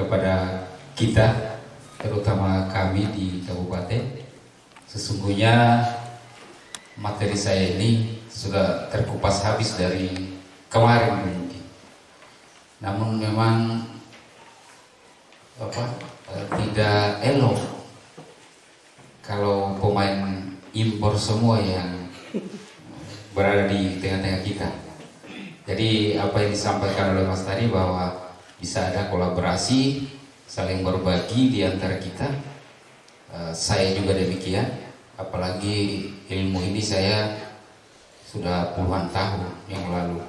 kepada kita, terutama kami di kabupaten. Sesungguhnya materi saya ini sudah terkupas habis dari kemarin mungkin. Namun memang tidak elok kalau pemain impor semua yang berada di tengah-tengah kita. Jadi apa yang disampaikan oleh Mas tadi bahwa bisa ada kolaborasi, saling berbagi di antara kita. Saya juga demikian, apalagi ilmu ini saya sudah puluhan tahun yang lalu.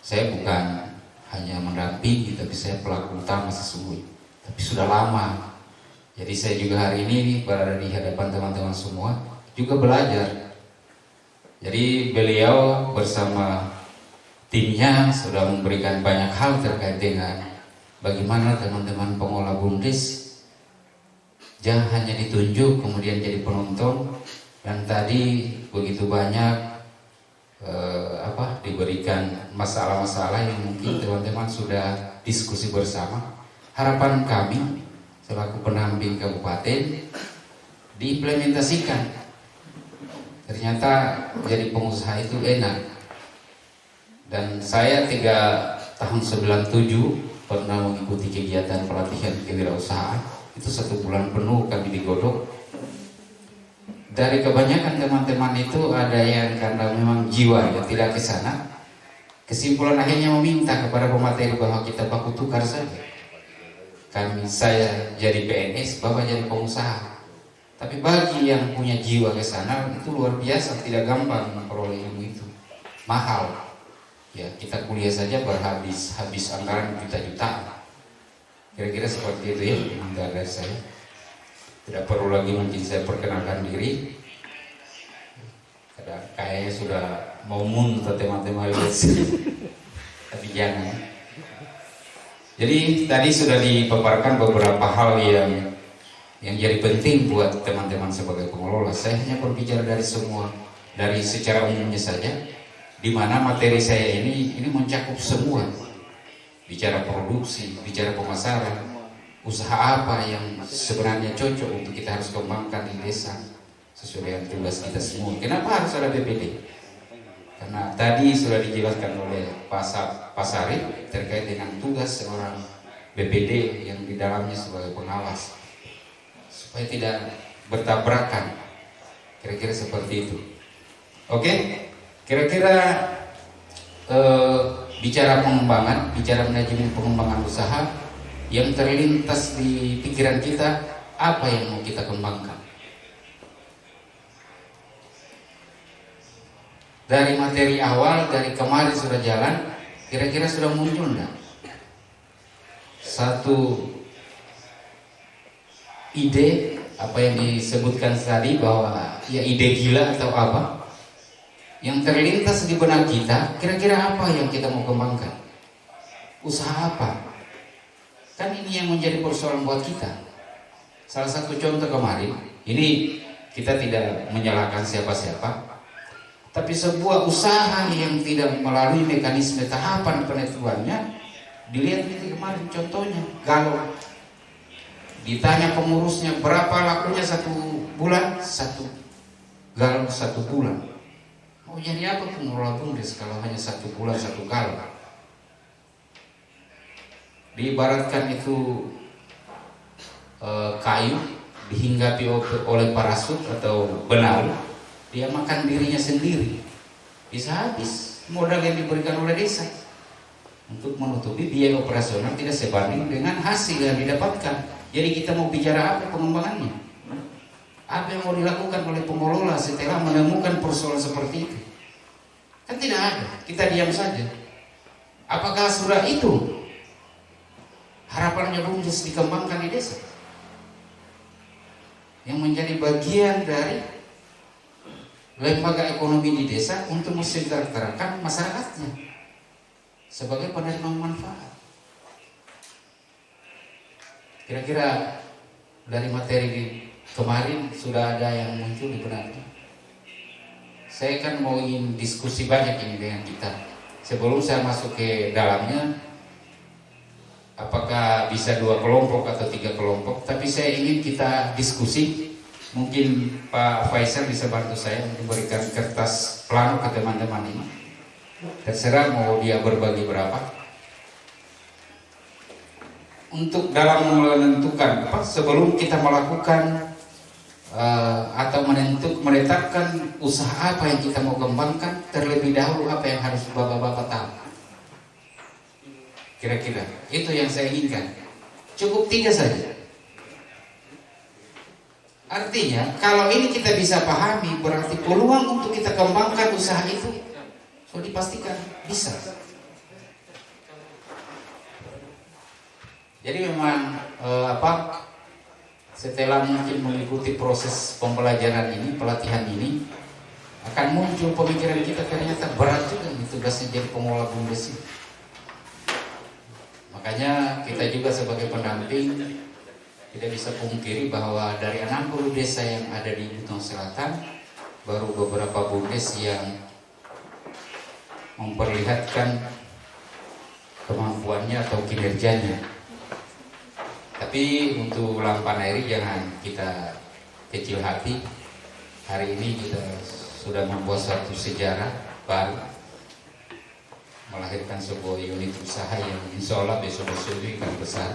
Saya bukan hanya mendampingi, tapi saya pelaku utama sesungguhnya. Tapi sudah lama. Jadi saya juga hari ini berada di hadapan teman-teman semua, juga belajar. Jadi beliau bersama timnya sudah memberikan banyak hal terkait dengan bagaimana teman-teman pengolah BUMDes jangan hanya ditunjuk kemudian jadi penonton, dan tadi begitu banyak diberikan masalah-masalah yang mungkin teman-teman sudah diskusi bersama. Harapan kami selaku pendamping kabupaten diimplementasikan. Ternyata jadi pengusaha itu enak. Dan saya 3 tahun 97 pernah mengikuti kegiatan pelatihan kewirausahaan. Itu 1 bulan penuh kami digodok. Dari kebanyakan teman-teman itu ada yang karena memang jiwa yang tidak ke sana. Kesimpulan akhirnya meminta kepada pemateri bahwa kita baku tukar saja. Saya jadi PNS, Bapak jadi pengusaha. Tapi bagi yang punya jiwa ke sana itu luar biasa, tidak gampang memperoleh ilmu itu. Mahal. Ya, kita kuliah saja habis anggaran juta-jutaan. Kira-kira seperti itu ya komentar dari saya. Tidak perlu lagi mungkin saya perkenalkan diri. Kayaknya sudah mau muntah teman-teman tapi jangan. Jadi tadi sudah dipaparkan beberapa hal yang jadi penting buat teman-teman sebagai pengelola. Saya hanya berbicara dari secara umumnya saja, di mana materi saya ini mencakup semua. Bicara produksi, bicara pemasaran, usaha apa yang sebenarnya cocok untuk kita harus kembangkan di desa sesuai dengan tugas kita semua. Kenapa harus ada BPD? Karena tadi sudah dijelaskan oleh Pak Sari terkait dengan tugas seorang BPD yang di dalamnya sebagai pengawas, supaya tidak bertabrakan. Kira-kira seperti itu. Oke, kira-kira bicara pengembangan, bicara manajemen pengembangan usaha, yang terlintas di pikiran kita, apa yang mau kita kembangkan? Dari materi awal, dari kemarin sudah jalan, kira-kira sudah muncul enggak? Satu ide, apa yang disebutkan tadi bahwa ya ide gila atau apa yang terlintas di benak kita, kira-kira apa yang kita mau kembangkan? Usaha apa? Kan ini yang menjadi persoalan buat kita. Salah satu contoh kemarin, ini kita tidak menyalahkan siapa-siapa, tapi sebuah usaha yang tidak melalui mekanisme tahapan penentuannya, dilihat itu kemarin contohnya, Galon. Ditanya pengurusnya berapa lakunya 1 bulan, 1 galon 1 bulan. Mau jadi apa pengelola BUMDes kalau hanya 1 bulan 1 galon? Diibaratkan itu kayu dihinggapi oleh parasut atau benau, dia makan dirinya sendiri, bisa habis modal yang diberikan oleh desa untuk menutupi biaya operasional tidak sebanding dengan hasil yang didapatkan. Jadi kita mau bicara apa pengembangannya? Apa yang mau dilakukan oleh pengelola setelah menemukan persoalan seperti itu? Kan tidak ada, kita diam saja. Apakah sudah itu harapannya BUMDes dikembangkan di desa? Yang menjadi bagian dari lembaga ekonomi di desa untuk mensejahterakan masyarakatnya sebagai penerima manfaat. Kira-kira dari materi kemarin sudah ada yang muncul di benaknya. Saya kan mau ingin diskusi banyak ini dengan kita. Sebelum saya masuk ke dalamnya, apakah bisa 2 kelompok atau 3 kelompok, tapi saya ingin kita diskusi. Mungkin Pak Faisal bisa bantu saya untuk berikan kertas plano ke teman-teman ini. Terserah mau dia berbagi berapa. Untuk dalam menentukan sebelum kita melakukan atau menetapkan usaha apa yang kita mau kembangkan, terlebih dahulu apa yang harus bapak-bapak tahu. Kira-kira itu yang saya inginkan. Cukup 3 saja. Artinya kalau ini kita bisa pahami, berarti peluang untuk kita kembangkan usaha itu sudah dipastikan bisa. Jadi memang setelah mungkin mengikuti proses pembelajaran ini, pelatihan ini, akan muncul pemikiran kita, ternyata berat juga nih tugasnya jadi pengelola BUMDes. Makanya kita juga sebagai pendamping tidak bisa pungkiri bahwa dari 60 desa yang ada di Buton Selatan, baru beberapa BUMDes yang memperlihatkan kemampuannya atau kinerjanya. Tapi untuk Lampaneri jangan kita kecil hati. Hari ini kita sudah membuat satu sejarah baru, melahirkan sebuah unit usaha yang insya Allah besok-besok ini akan besar.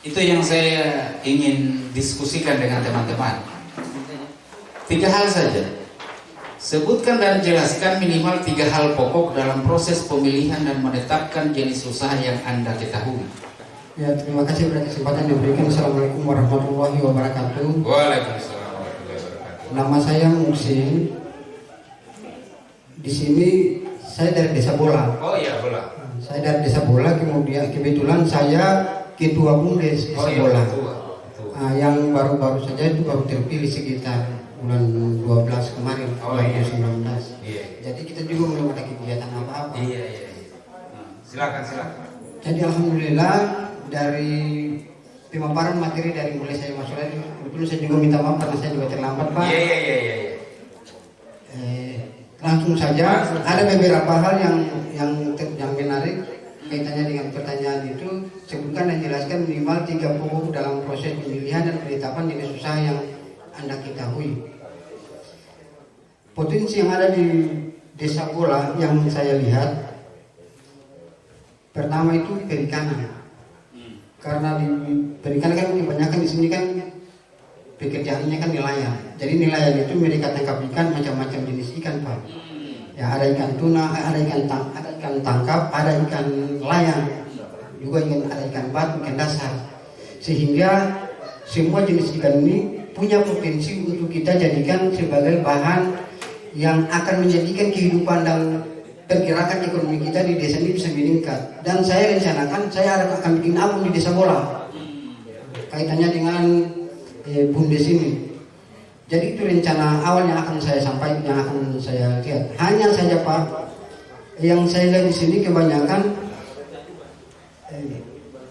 Itu yang saya ingin diskusikan dengan teman-teman. 3 hal saja. Sebutkan dan jelaskan minimal 3 hal pokok dalam proses pemilihan dan menetapkan jenis usaha yang Anda ketahui. Ya, terima kasih atas kesempatan yang diberikan. Assalamualaikum warahmatullahi wabarakatuh. Waalaikumsalam warahmatullahi wabarakatuh. Nama saya Muhsin. Di sini saya dari Desa Bola. Oh iya, Bola. Saya dari Desa Bola, kebetulan saya ketua BUMDes Desa Bola. Yang baru-baru saja itu baru terpilih sekitar bulan 12 kemarin, 2019. Iya. Jadi kita juga belum ada kegiatan apa-apa. Iya. Silakan. Jadi alhamdulillah dari pemaparan materi dari mulai saya masuk lagi, kebetulan saya juga minta maaf karena saya juga terlambat, Pak. Iya. Langsung saja, ada beberapa hal yang menarik kaitannya dengan pertanyaan itu. Sebutkan dan jelaskan minimal 3 pokok dalam proses pemilihan dan penetapan jenis usaha yang Anda ketahui. Potensi yang ada di Desa Bola yang saya lihat, pertama itu perikanan. Karena di perikanan kan kebanyakan di sini kan pekerjaannya kan nelayan. Jadi nelayan itu mereka tangkap ikan, macam-macam jenis ikan, Pak. Ya, ada ikan tuna, ada ikan tangkap, ada ikan layang, juga ada ikan batu, ikan dasar. Sehingga semua jenis ikan ini punya potensi untuk kita jadikan sebagai bahan yang akan menjadikan kehidupan dan pergerakan ekonomi kita di desa ini bisa meningkat. Dan saya rencanakan saya akan bikin abon di Desa Bola kaitannya dengan BUMDes ini. Jadi itu rencana awal yang akan saya sampaikan, yang akan saya lihat. Hanya saja, Pak, yang saya lihat di sini kebanyakan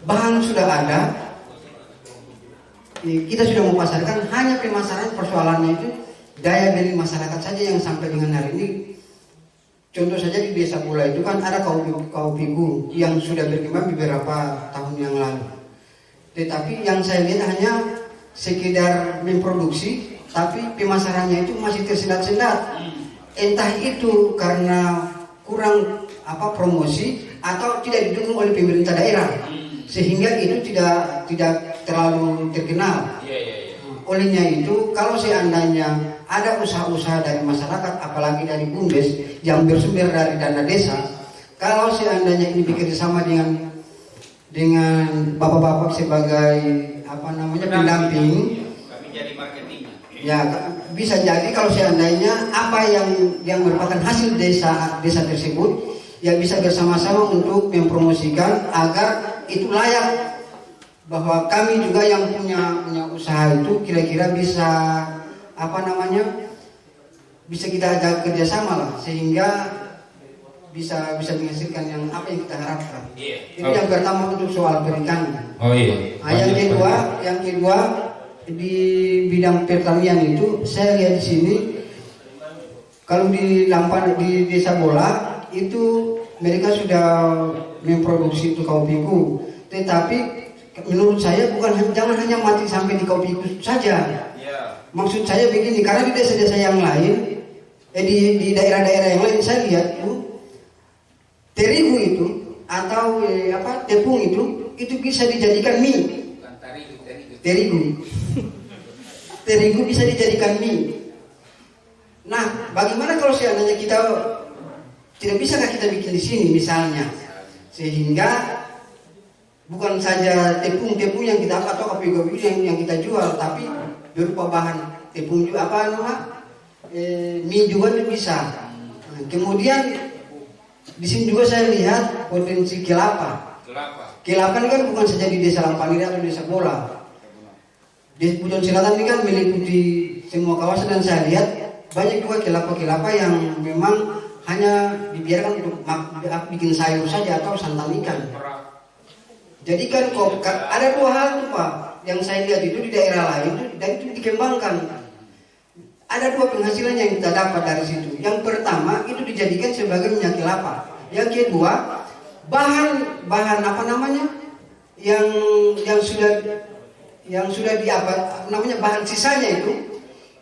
bahan sudah ada, kita sudah memasarkan, hanya pemasaran persoalannya itu daya beli masyarakat saja yang sampai dengan hari ini. Contoh saja di Desa Bola itu kan ada kaupiku yang sudah berkembang beberapa tahun yang lalu. Tetapi yang saya lihat hanya sekedar memproduksi, tapi pemasarannya itu masih tersendat-sendat. Entah itu karena kurang promosi atau tidak didukung oleh pemerintah daerah, sehingga itu tidak terlalu terkenal. Olehnya itu, kalau seandainya ada usaha-usaha dari masyarakat, apalagi dari BUMDes yang bersumber dari dana desa, kalau seandainya ini bekerjasama dengan bapak-bapak sebagai pendamping, kami jadi marketingnya. Ya, bisa jadi kalau seandainya apa yang merupakan hasil desa tersebut ya bisa bersama-sama untuk mempromosikan agar itu layak, bahwa kami juga yang punya usaha itu kira-kira bisa bisa kita ajak kerjasama lah, sehingga bisa menghasilkan yang kita harapkan. Itu yang pertama untuk soal perikanan. Yang kedua di bidang pertanian itu saya lihat di sini Kalau di Lampan di Desa Bola itu mereka sudah memproduksi itu kaupiku, tetapi menurut saya jangan hanya mati sampai di kaupiku saja. Maksud saya begini, karena di desa-desa yang lain, di daerah-daerah yang lain saya lihat tuh terigu itu atau tepung itu bisa dijadikan mie. Terigu bisa dijadikan mie. Nah, bagaimana kalau seandainya kita tidak bisakah kita bikin di sini misalnya, sehingga bukan saja tepung yang kita atau kopi-kopi yang kita jual, tapi berupa bahan tepung juga mie juga bisa. Nah, kemudian di sini juga saya lihat potensi kelapa. Kelapa ini kan bukan saja di Desa Lampanira atau Desa Bola. Di Pujon Selatan ini kan meliputi semua kawasan, dan saya lihat banyak juga kelapa-kelapa yang memang hanya dibiarkan untuk bikin sayur saja atau santan ikan. Jadi kan ada dua hal tuh Pak yang saya lihat itu di daerah lain dan itu dikembangkan. Ada dua penghasilan yang kita dapat dari situ. Yang pertama itu dijadikan sebagai minyak kelapa. Yang kedua bahan yang sudah bahan sisanya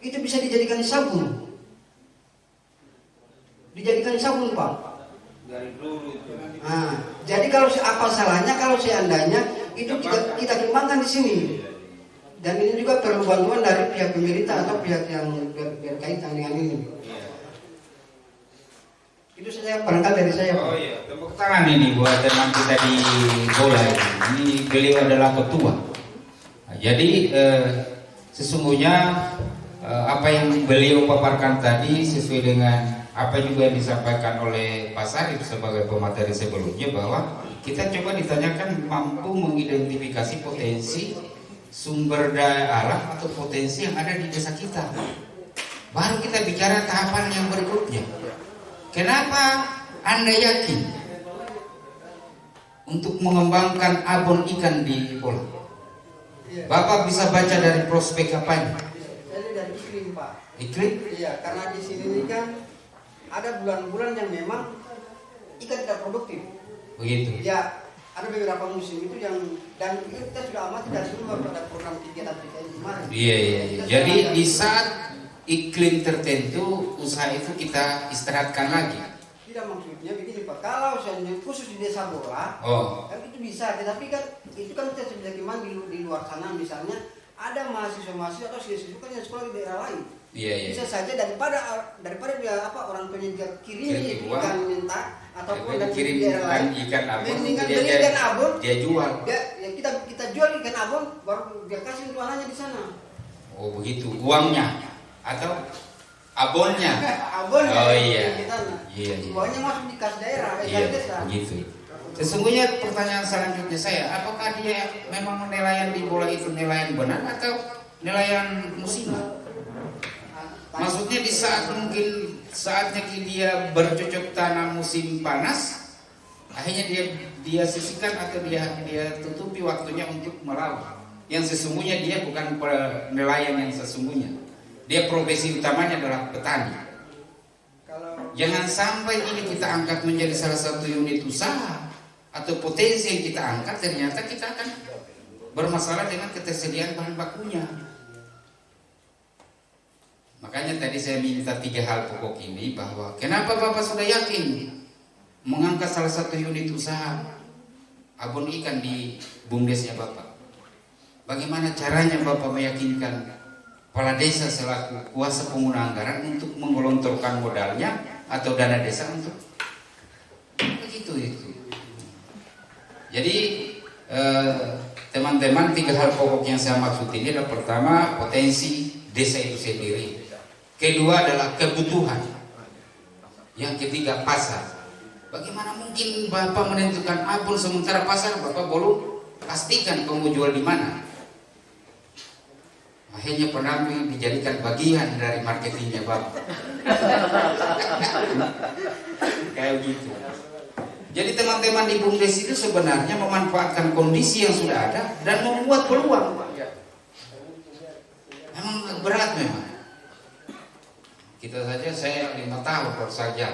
itu bisa dijadikan sabun. Dijadikan sabun Pak. Dari dulu itu. Nah, jadi kalau apa salahnya kalau seandainya itu kita kembangkan di sini. Dan ini juga perlu bantuan dari pihak pemerintah atau pihak yang berkaitan dengan ini. Itu saja barangkali dari saya. Oh iya, tepuk tangan ini buat teman kita di Bola ini. Ini beliau adalah ketua. Nah, jadi sesungguhnya apa yang beliau paparkan tadi sesuai dengan apa juga yang disampaikan oleh Pak Sarif sebagai pemateri sebelumnya, bahwa kita coba ditanyakan mampu mengidentifikasi potensi sumber daya alam atau potensi yang ada di desa kita. Baru kita bicara tahapan yang berikutnya. Kenapa Anda yakin untuk mengembangkan abon ikan di Bola? Bapak bisa baca dari prospek apanya? Saya dari iklim Pak. Iklim? Iya, karena di sini ini kan ada bulan-bulan yang memang ikan tidak produktif. Begitu. Ya, ada beberapa musim itu dan kita sudah amati dari dulu pada program kegiatan PKN kemarin. Iya. Jadi di saat iklim tertentu usaha itu kita istirahatkan lagi. Tidak, maksudnya begini Pak, kalau misalnya khusus di Desa Bola, kan itu bisa, tetapi kan itu kan kita bisa gimana di luar sana misalnya ada mahasiswa-mahasiswa atau siswa yang sekolah di daerah lain. Iya. Bisa saja daripada dia orang tuanya kirim ikan mentah ataupun dari kirim daerah lain ikan abon, beli ikan abon dia jual. Kita jual ikan abon baru dia kasih untuk anaknya di sana. Oh begitu, uangnya atau abonnya? Abonnya. Oh iya. Iya. Uangnya masuk di kas daerah, desa. Begitu. Sesungguhnya pertanyaan selanjutnya saya, apakah dia memang nelayan di Bola itu nelayan benar atau nelayan musiman? Maksudnya di saat mungkin saatnya dia bercocok tanam musim panas, akhirnya dia sisihkan atau dia tutupi waktunya untuk melaut. Yang sesungguhnya dia bukan nelayan yang sesungguhnya. Dia profesi utamanya adalah petani. Jangan sampai ini kita angkat menjadi salah satu unit usaha atau potensi yang kita angkat, ternyata kita akan bermasalah dengan ketersediaan bahan bakunya. Makanya tadi saya minta 3 hal pokok ini, bahwa kenapa Bapak sudah yakin mengangkat salah satu unit usaha abon ikan di bumdesnya Bapak. Bagaimana caranya Bapak meyakinkan kepala desa selaku kuasa pengguna anggaran untuk menggelontorkan modalnya atau dana desa untuk begitu itu. Jadi teman-teman, 3 hal pokok yang saya maksud ini adalah: pertama, potensi desa itu sendiri. Kedua adalah kebutuhan. Yang ketiga, pasar. Bagaimana mungkin Bapak menentukan abon sementara pasar Bapak belum pastikan kamu jual di mana? Akhirnya penampilan dijadikan bagian dari marketingnya Bapak. Kayak gitu. Jadi teman-teman di BUMDes itu sebenarnya memanfaatkan kondisi yang sudah ada dan membuat peluang. Memang berat memang. Kita saja saya 5 tahun baru saja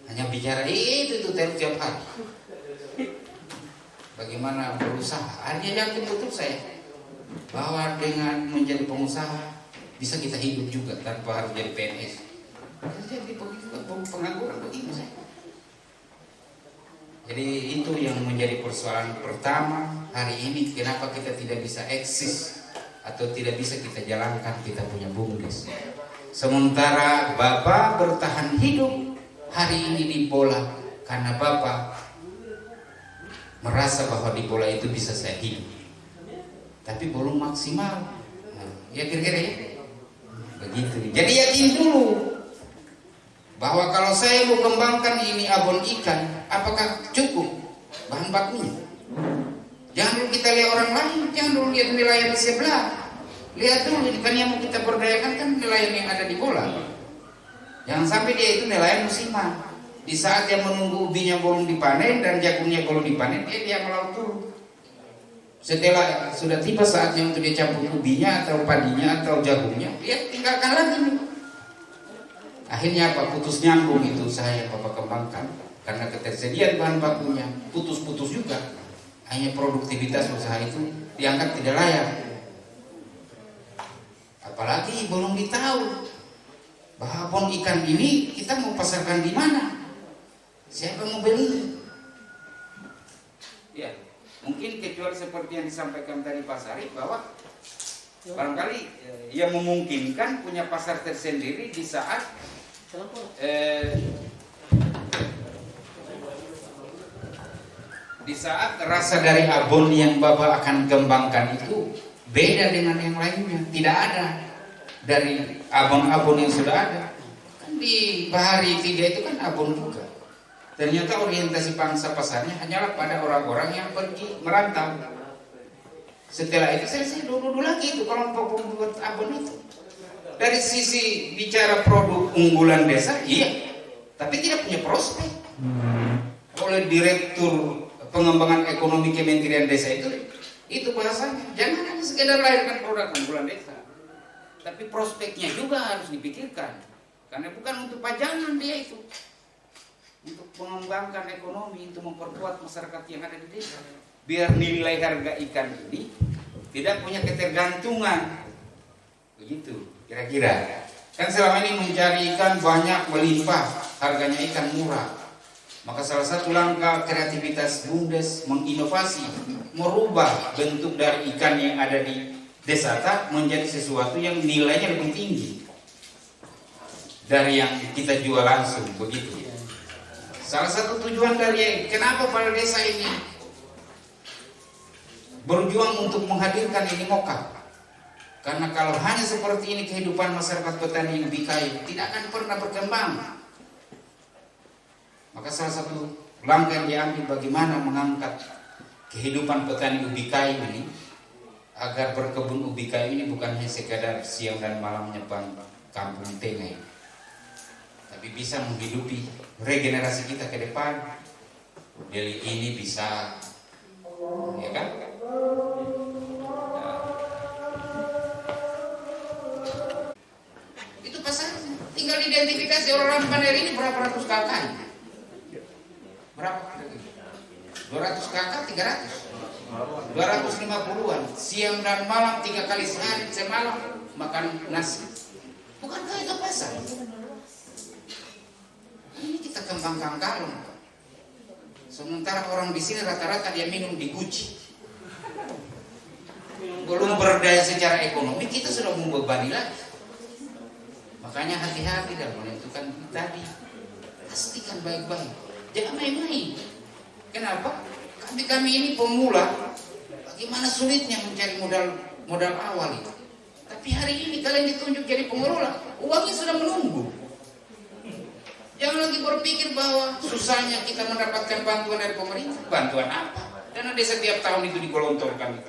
hanya bicara itu terus tiap hari. Bagaimana berusaha? Hanya yakin betul saya bahwa dengan menjadi pengusaha bisa kita hidup juga tanpa harus jadi PNS. Jadi pengangguran begitu saya. Jadi itu yang menjadi persoalan pertama hari ini. Kenapa kita tidak bisa eksis atau tidak bisa kita jalankan kita punya BUMDes. Sementara Bapak bertahan hidup hari ini di bola karena Bapak merasa bahwa di bola itu bisa saya hidup, tapi belum maksimal. Ya kira-kira ya begitu. Jadi yakin dulu bahwa kalau saya mau kembangkan ini abon ikan, apakah cukup bahan bakunya? Jangan dulu kita lihat orang lain, jangan dulu lihat nelayan di sebelah. Lihat dulu ikan yang mau kita berdayakan kan nelayan yang ada di bola. Jangan sampai dia itu nelayan musiman. Di saat dia menunggu ubinya belum dipanen dan jagungnya belum dipanen, dia melaut turun. Setelah sudah tiba saatnya untuk dia campur ubinya atau padinya atau jagungnya, dia tinggalkan lagi. Akhirnya apa? Putus nyambung itu usaha yang Bapak kembangkan karena ketersediaan bahan bakunya putus-putus juga. Hanya produktivitas usaha itu dianggap tidak layak. Apalagi belum ditahu bahwa abon ikan ini kita mau pasarkan di mana, siapa mau beli? Ya, mungkin kecuali seperti yang disampaikan tadi Pak Sarif bahwa barangkali yang memungkinkan punya pasar tersendiri di saat rasa dari abon yang Bapak akan kembangkan itu beda dengan yang lainnya, tidak ada dari abon-abon yang sudah ada. Kan di Bahari 3 itu kan abon juga. Ternyata orientasi pangsa pasarnya hanyalah pada orang-orang yang pergi merantau. Setelah itu saya dulu lagi itu kelompok pembuat abon itu. Dari sisi bicara produk unggulan desa, iya, tapi tidak punya prospek. Oleh Direktur Pengembangan Ekonomi Kementerian Desa itu bahasanya, jangan hanya sekedar lahirkan produk unggulan desa, tapi prospeknya juga harus dipikirkan. Karena bukan untuk pajangan dia itu, untuk mengembangkan ekonomi, untuk memperkuat masyarakat yang ada di desa. Biar nilai harga ikan ini tidak punya ketergantungan. Begitu kira-kira. Kan selama ini mencari ikan banyak melimpah, harganya ikan murah. Maka salah satu langkah kreativitas BUMDes menginovasi, merubah bentuk dari ikan yang ada di desa menjadi sesuatu yang nilainya lebih tinggi dari yang kita jual langsung, begitu. Salah satu tujuan dari kenapa pada desa ini berjuang untuk menghadirkan ini moka. Karena kalau hanya seperti ini kehidupan masyarakat petani ubi kayu tidak akan pernah berkembang. Maka salah satu langkah yang diambil bagaimana mengangkat kehidupan petani ubi kayu ini agar berkebun ubi kayu ini bukan hanya sekadar siang dan malam nyepang kampung tengah, tapi bisa menghidupi regenerasi kita ke depan. Dari ini bisa, ya kan? Itu pasarnya. Tinggal identifikasi orang panen ini berapa ratus kakak. Berapa? 200 kakak, 300 250-an. Siang dan malam 3 kali sehari, semalam makan nasi. Bukankah itu pasar? Ini kita kembangkan kalung. Sementara orang di sini rata-rata dia minum di Gucci. Belum berdaya secara ekonomi, kita sudah membebani lagi. Makanya hati-hati dalam menentukan tadi. Pastikan baik-baik. Jangan main-main. Kenapa? Kami ini pemula. Bagaimana sulitnya mencari modal awal itu. Tapi hari ini kalian ditunjuk jadi pengelola, uangnya sudah menunggu. Jangan lagi berpikir bahwa susahnya kita mendapatkan bantuan dari pemerintah. Bantuan apa? Dana desa setiap tahun itu digelontorkan.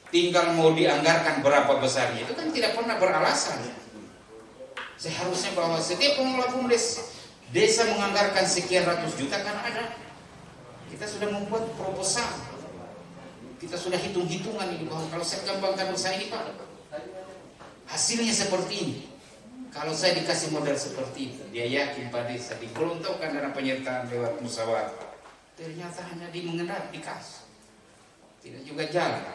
Tinggal mau dianggarkan berapa besarnya itu kan tidak pernah beralasan. Seharusnya bahwa setiap pengelola BUMDes desa menganggarkan sekian ratus juta kan ada. Kita sudah membuat proposal. Kita sudah hitung-hitungan ini bahwa kalau saya kembangkan usaha ini Pak, hasilnya seperti ini. Kalau saya dikasih modal seperti itu, dia yakin Pak Desa dikelontokan dana penyertaan lewat musyawarah. Ternyata hanya mengendap di kas, tidak juga jalan.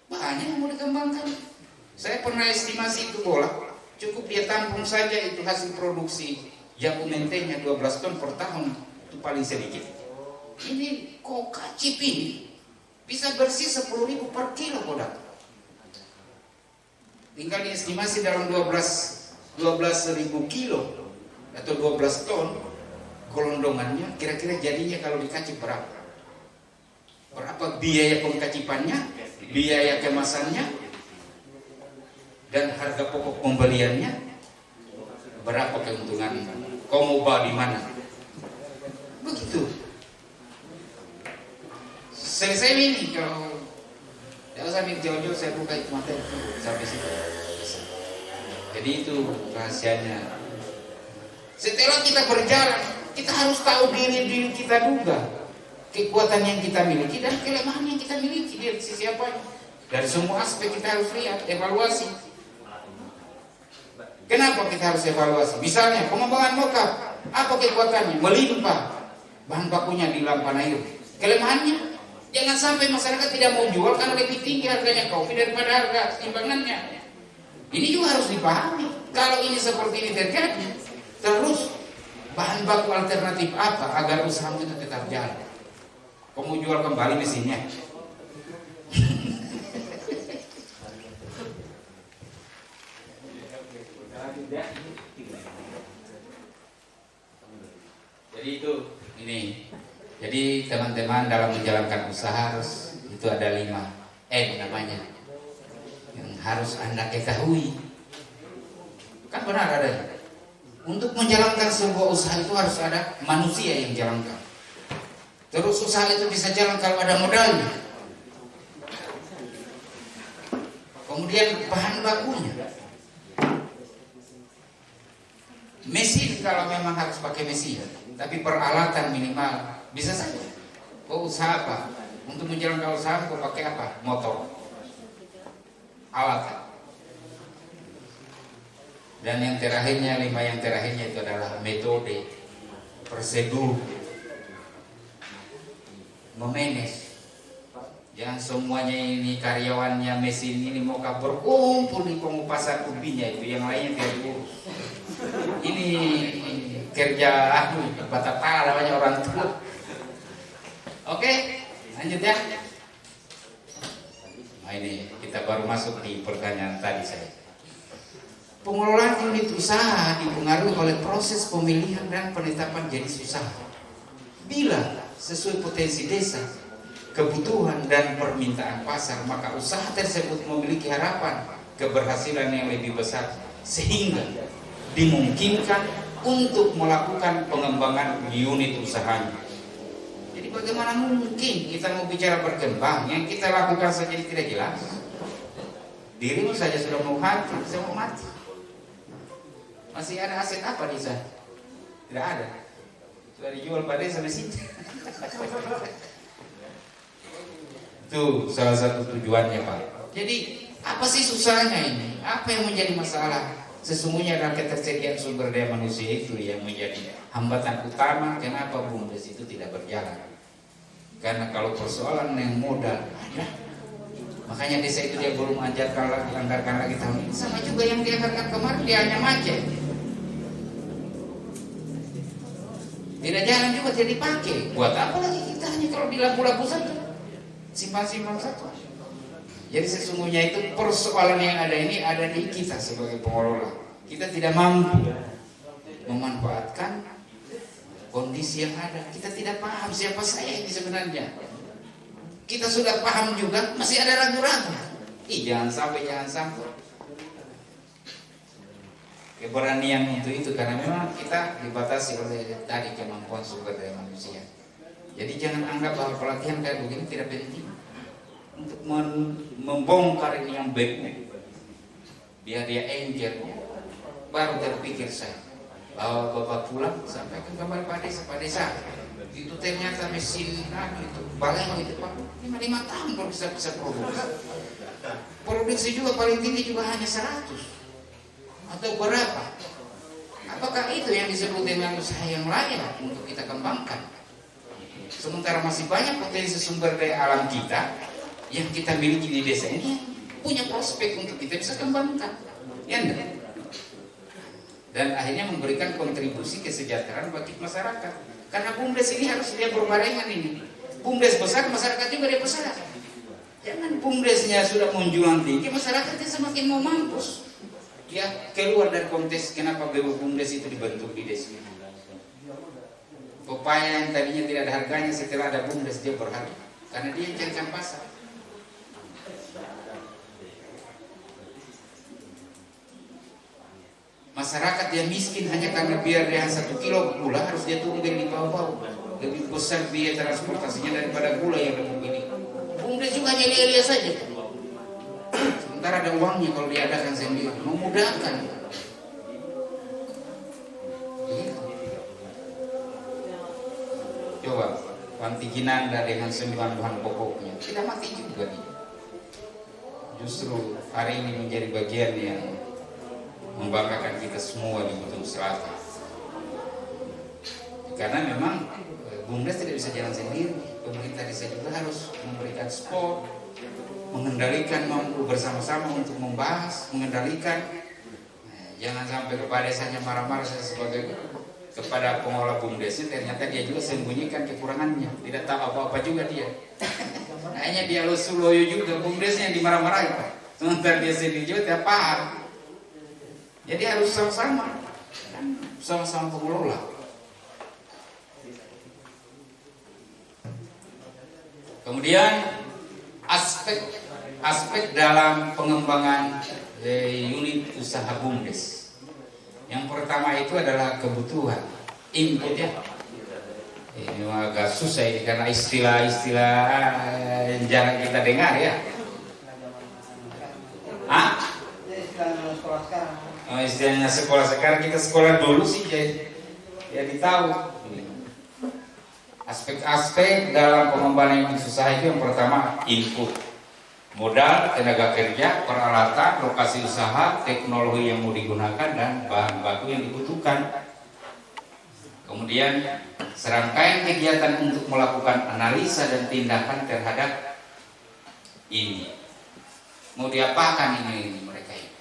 Banyak yang mau dikembangkan. Saya pernah estimasi itu bola, cukup dia tampung saja itu hasil produksi yang umentenya 12 ton per tahun, itu paling sedikit. Ini koka chip ini bisa bersih 10.000 per kilo kodak. Tinggal diestimasi dalam 12.000 kilo atau 12 ton kelondongannya, kira-kira jadinya kalau dikacip berapa? Berapa biaya pengkacipannya, biaya kemasannya, dan harga pokok pembeliannya, berapa keuntungannya? Kau mau bawa di mana? Begitu. Selesai ini kalau tidak usah jauh-jauh, saya buka itu materi sampai situ. Jadi itu rahasianya. Setelah kita berjalan, kita harus tahu diri kita juga, kekuatan yang kita miliki dan kelemahan yang kita miliki dari sisi apa. Dari semua aspek kita harus lihat, evaluasi. Kenapa kita harus evaluasi? Misalnya pengembangan mokap, apa kekuatannya? Melimpah, bahan bakunya di lampan air. Kelemahannya? Jangan sampai masyarakat tidak mau jual karena lebih tinggi harganya kopi daripada harga timbangannya. Ini juga harus dipahami. Kalau ini seperti ini terjadi, terus bahan baku alternatif apa agar usaha kita tetap jalan? Kau mau jual kembali mesinnya? Jadi itu ini. Jadi teman-teman dalam menjalankan usaha harus itu ada 5 namanya yang harus Anda ketahui. Kan benar ada. Untuk menjalankan sebuah usaha itu harus ada manusia yang jalankan. Terus usaha itu bisa jalan kalau ada modalnya. Kemudian bahan bakunya. Mesin kalau memang harus pakai mesin, tapi peralatan minimal. Bisa saja. Kau usaha apa? Untuk menjalankan usaha kau pakai apa? Motor, alat. Dan yang terakhirnya, 5 yang terakhirnya itu adalah metode, prosedur, memanage. Jangan semuanya ini karyawannya mesin ini mau berkumpul di pengupasan ubinya itu, yang lainnya tidak diurus. Ini kerja bata pala namanya orang tua. Oke, lanjut ya. Nah ini kita baru masuk di pertanyaan tadi saya. Pengelolaan unit usaha dipengaruhi oleh proses pemilihan dan penetapan jenis usaha. Bila sesuai potensi desa, kebutuhan dan permintaan pasar, maka usaha tersebut memiliki harapan keberhasilan yang lebih besar sehingga dimungkinkan untuk melakukan pengembangan unit usahanya. Jadi bagaimana mungkin kita mau bicara berkembang yang kita lakukan saja tidak jelas? Dirimu saja sudah mau mati, saya mau mati. Masih ada aset apa di sana? Tidak ada. Sudah dijual pada sampai situ. Itu salah satu tujuannya Pak. Jadi apa sih susahnya ini? Apa yang menjadi masalah? Sesungguhnya adalah ketersediaan sumber daya manusia itu yang menjadi hambatan utama kenapa BUMDes itu tidak berjalan. Karena kalau persoalan yang modal ada, makanya desa itu dia belum anggarkan lagi tahun ini. Sama juga yang dianggarkan kemarin dia hanya macet. Tidak jalan juga tidak dipakai. Buat apa lagi kita hanya kalau di labu-labu saja, simpan-simpan saja. Jadi sesungguhnya itu persoalan yang ada ini ada di kita sebagai pengelola. Kita tidak mampu memanfaatkan kondisi yang ada. Kita tidak paham siapa saya ini sebenarnya. Kita sudah paham juga, masih ada ragu-ragu. Jangan sampai. Keberanian untuk itu karena memang kita dibatasi oleh tadi kemampuan sumber daya manusia. Jadi jangan anggap bahwa pelatihan kayak begini tidak penting. Untuk membongkar ini yang beku, biar dia enjer, baru terpikir saya bahwa bapak pulang sampaikan kembali Pak Desa itu ternyata mesin itu balai itu Pak 5 tahun baru bisa produksi juga paling tinggi juga hanya 100. atau berapa? Apakah itu yang disebut dengan usaha yang layak untuk kita kembangkan? Sementara masih banyak potensi sumber daya alam kita yang kita miliki di desa ini punya prospek untuk kita bisa kembangkan, ya enggak? Dan akhirnya memberikan kontribusi kesejahteraan bagi masyarakat. Karena BUMDes ini harus dia berbarengan ini. BUMDes besar, masyarakat juga dia besar. Jangan BUMDesnya sudah menjulang tinggi, masyarakatnya semakin mau mampus. Ya keluar dari konteks kenapa BUMDes itu dibentuk di desa. Pepaya yang tadinya tidak ada harganya setelah ada BUMDes dia berharga karena dia yang carikan pasar. Masyarakat yang miskin hanya karena biar dia 1 kilo gula harus dia turun dari bawah-bawah. Lebih besar biaya transportasinya daripada gula yang dia memiliki. BUMDes juga hanya lia-lia saja. Sementara ada uangnya kalau diadakan sendiri, memudahkan. Coba Panti Ginanda dengan 9 bahan pokoknya tidak mati juga dia. Justru hari ini menjadi bagian yang membanggakan kita semua di Belitung Selatan. Karena memang BUMDes tidak bisa jalan sendiri. Pemerintah desa juga harus memberikan support, mengendalikan, mampu bersama-sama untuk membahas, mengendalikan. Jangan sampai kepala desanya marah-marah sebagai kepada pengelola BUMDesnya, ternyata dia juga sembunyikan kekurangannya, tidak tahu apa-apa juga dia. Hanya dia loyo juga BUMDesnya yang dimarah-marahin, sementara dia sendiri juga tidak paham. Jadi harus sama-sama pengelola. Kemudian aspek dalam pengembangan unit usaha BUMDes. Yang pertama itu adalah kebutuhan input ya. Ini agak susah ini karena istilah-istilah yang jarang kita dengar ya. Istilahnya sekolah sekarang, kita sekolah dulu sih jadi tahu. Aspek-aspek dalam pengembangan unit usaha itu yang pertama input. Modal, tenaga kerja, peralatan, lokasi usaha, teknologi yang mau digunakan, dan bahan baku yang dibutuhkan. Kemudian serangkaian kegiatan untuk melakukan analisa dan tindakan terhadap ini. Mau diapakan ini mereka ini?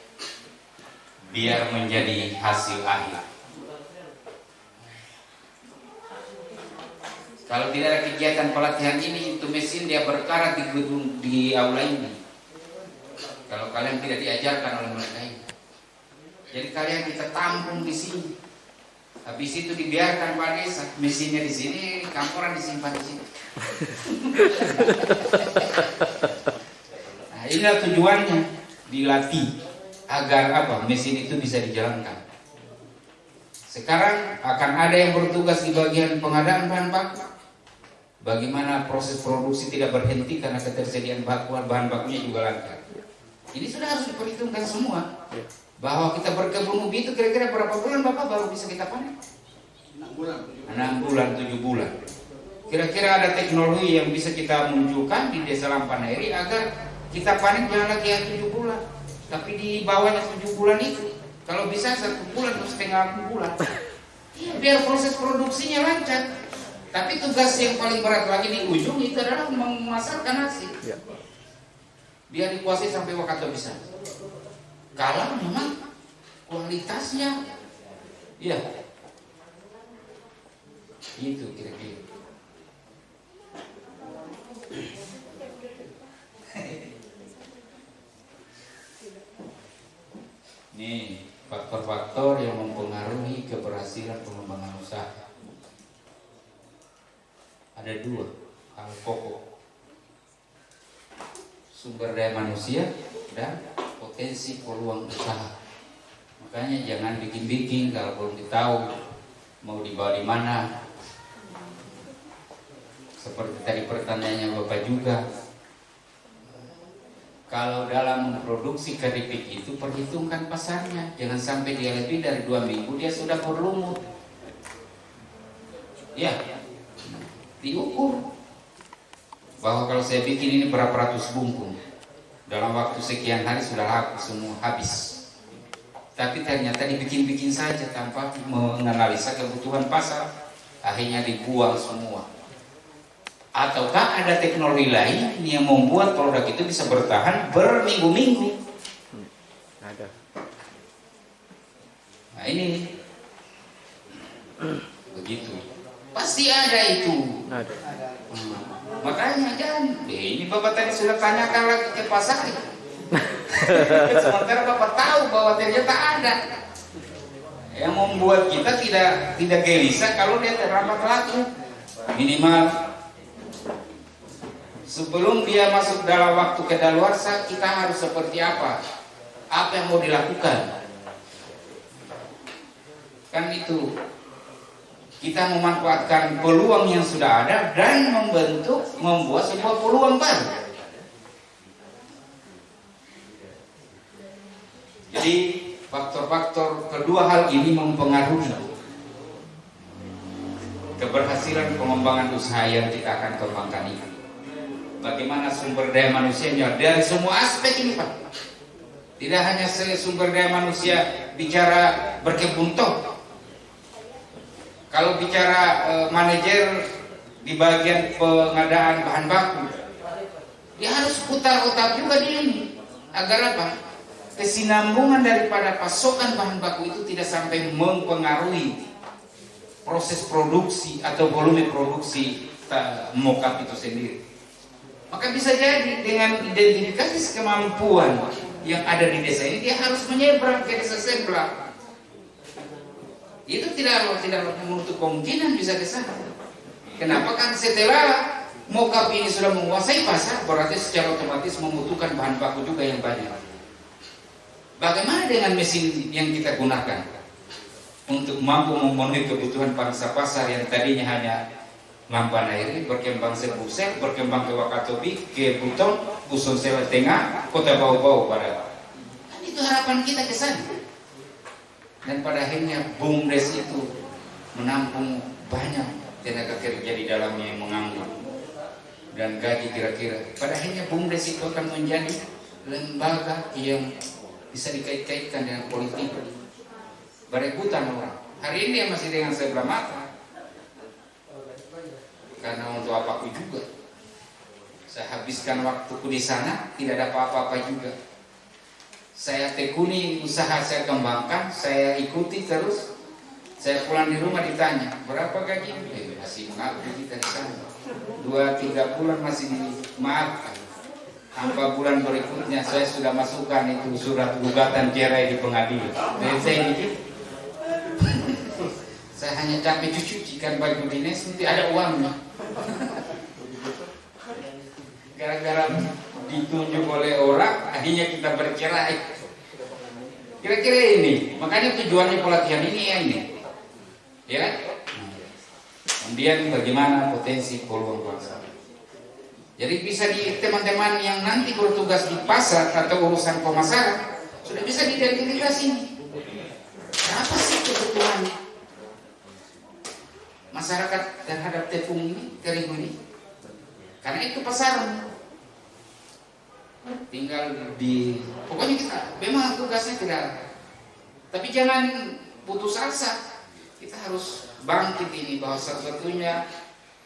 Biar menjadi hasil akhir. Kalau tidak ada kegiatan pelatihan ini, itu mesin dia berkarat di gedung, di aula ini. Kalau kalian tidak diajarkan oleh mereka ini, jadi kalian kita tampung di sini. Habis itu dibiarkan Pak Desa, mesinnya di sini, kampuran disimpan di sini. Nah, inilah tujuannya, dilatih agar apa? Mesin itu bisa dijalankan. Sekarang akan ada yang bertugas di bagian pengadaan bahan baku. Bagaimana proses produksi tidak berhenti karena ketersediaan bahan bakunya juga lancar. Ini sudah harus diperhitungkan semua. Bahwa kita berkebun ubi itu kira-kira berapa bulan Bapak baru bisa kita panen? 6 bulan, 7 bulan. Kira-kira ada teknologi yang bisa kita munculkan di Desa Lampaneri agar kita panen jangan lagi 7 bulan, tapi di bawahnya 7 bulan itu. Kalau bisa 1 bulan atau setengah bulan. Biar proses produksinya lancar. Tapi tugas yang paling berat lagi di ujung itu adalah memasarkan hasil. Biar dikuasai sampai waktu bisa. Kalau memang kualitasnya, ya, itu kira-kira. Nih faktor-faktor yang mempengaruhi keberhasilan pengembangan usaha. Ada 2 hal pokok: sumber daya manusia dan potensi peluang usaha. Makanya jangan bikin-bikin kalau belum tahu mau dibawa di mana. Seperti tadi pertanyaannya Bapak juga, kalau dalam memproduksi keripik itu perhitungkan pasarnya. Jangan sampai dia lebih dari 2 minggu dia sudah berlumut. Ya, diukur bahwa kalau saya bikin ini berapa ratus bungkus, dalam waktu sekian hari sudah laku semua habis. tapi ternyata dibikin-bikin saja tanpa menganalisa kebutuhan pasar, akhirnya dibuang semua. Ataukah ada teknologi lain yang membuat produk itu bisa bertahan berminggu-minggu? Ada. Nah ini begitu, pasti ada itu. Ada. Makanya kan, ini Bapak tadi sudah tanyakan lagi ke pasar. Sementara Bapak tahu bahwa ternyata ada yang membuat kita tidak gelisah kalau dia terlambat laku. Minimal sebelum dia masuk dalam waktu kedaluarsa, kita harus seperti apa? Apa yang mau dilakukan? Kan itu, kita memanfaatkan peluang yang sudah ada dan membuat sebuah peluang baru. Jadi faktor-faktor kedua hal ini mempengaruhi keberhasilan pengembangan usaha yang kita akan kembangkan ini. Bagaimana sumber daya manusianya dari semua aspek ini, Pak. Tidak hanya sumber daya manusia bicara berkebun toh. Kalau bicara manajer di bagian pengadaan bahan baku, dia harus putar otak juga di ini. Agar apa? Kesinambungan daripada pasokan bahan baku itu tidak sampai mempengaruhi proses produksi atau volume produksi mockup itu sendiri. Maka bisa jadi dengan identifikasi kemampuan yang ada di desa ini, dia harus menyeberang ke desa sebelah. Itu tidak menutup kemungkinan bisa ke sana. Kenapa? Kan setelah mockup ini sudah menguasai pasar, berarti secara otomatis membutuhkan bahan baku juga yang banyak. Bagaimana dengan mesin yang kita gunakan untuk mampu memenuhi kebutuhan pangsa pasar yang tadinya hanya Mampanairi, berkembang Sebusel, berkembang ke Wakatobi, ke Buton, Buson Sewa Tengah, Kota Bau-Bau pada. Kan itu harapan kita ke sana. Dan pada akhirnya BUMDes itu menampung banyak tenaga kerja di dalamnya yang menganggur dan gaji kira-kira. Pada akhirnya BUMDes itu akan menjadi lembaga yang bisa dikait-kaitkan dengan politik, berebutan orang. Hari ini dia masih dengan sebelah mata. Karena untuk apa juga? Saya habiskan waktuku di sana, tidak ada apa-apa juga. Saya tekuni usaha, saya kembangkan, saya ikuti terus. Saya pulang di rumah ditanya, berapa gaji? Masih mengaku kita di sana. 2-3 bulan masih dimaafkan. 4 bulan berikutnya saya sudah masukkan itu surat gugatan cerai di pengadilan. Dan saya mikir, saya hanya capek cuci-cucikan baju dinas, nanti ada uangnya. Gara-gara ditunjuk oleh orang, akhirnya kita bercerai. Kira-kira ini, makanya tujuannya pelatihan ini ya ini, ya kan? Kemudian bagaimana potensi peluang bangsa. Jadi bisa di teman-teman yang nanti bertugas di pasar atau urusan pemasaran sudah bisa diidentifikasi. Apa sih kebutuhan masyarakat terhadap tepung ini, terigu ini? Karena itu pasar. Tinggal pokoknya kita memang tugasnya tidak. Tapi jangan putus asa. Kita harus bangkit ini bahwa satu-satunya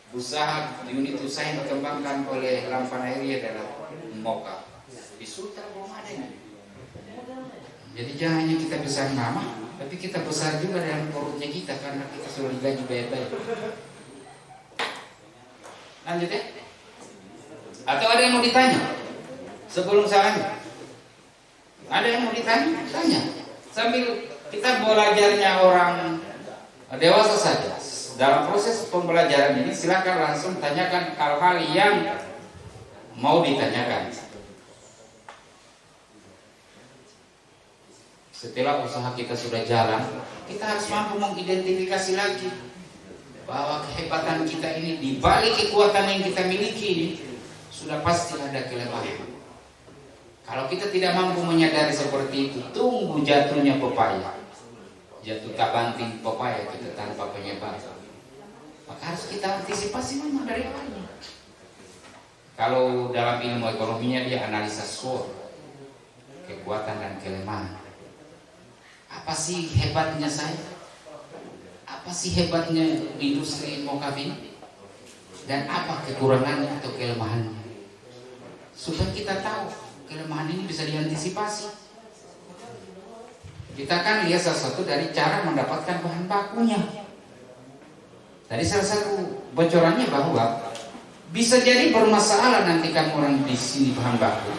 usaha unit usaha yang dikembangkan oleh Mampanairi adalah mockup. Di Sultra belum ada ini. Jadi jangan hanya kita besar nama, tapi kita besar juga dalam perutnya kita karena kita sudah digaji bayar-bayar. Lanjut ya. Atau ada yang mau ditanya sebelum saya lanjut? Ada yang mau ditanya? Tanya. Sambil kita belajarnya orang dewasa saja. Dalam proses pembelajaran ini silakan langsung tanyakan hal-hal yang mau ditanyakan. Setelah usaha kita sudah jalan, kita harus mampu mengidentifikasi lagi bahwa kehebatan kita ini di balik kekuatan yang kita miliki ini sudah pasti ada kelemahan. Kalau kita tidak mampu menyadari seperti itu, tunggu jatuhnya pepaya, jatuh kabanting pepaya kita tanpa penyebab. Maka harus kita antisipasi memang dari awalnya. Kalau dalam ilmu ekonominya dia analisa SWOT, kekuatan dan kelemahan. Apa sih hebatnya saya? Apa sih hebatnya industri mokaf ini? Dan apa kekurangannya atau kelemahannya? Supaya kita tahu kelemahan ini bisa diantisipasi. Kita kan lihat salah satu dari cara mendapatkan bahan bakunya. Tadi salah satu bocorannya bahwa bisa jadi bermasalah nanti kan orang di sini bahan baku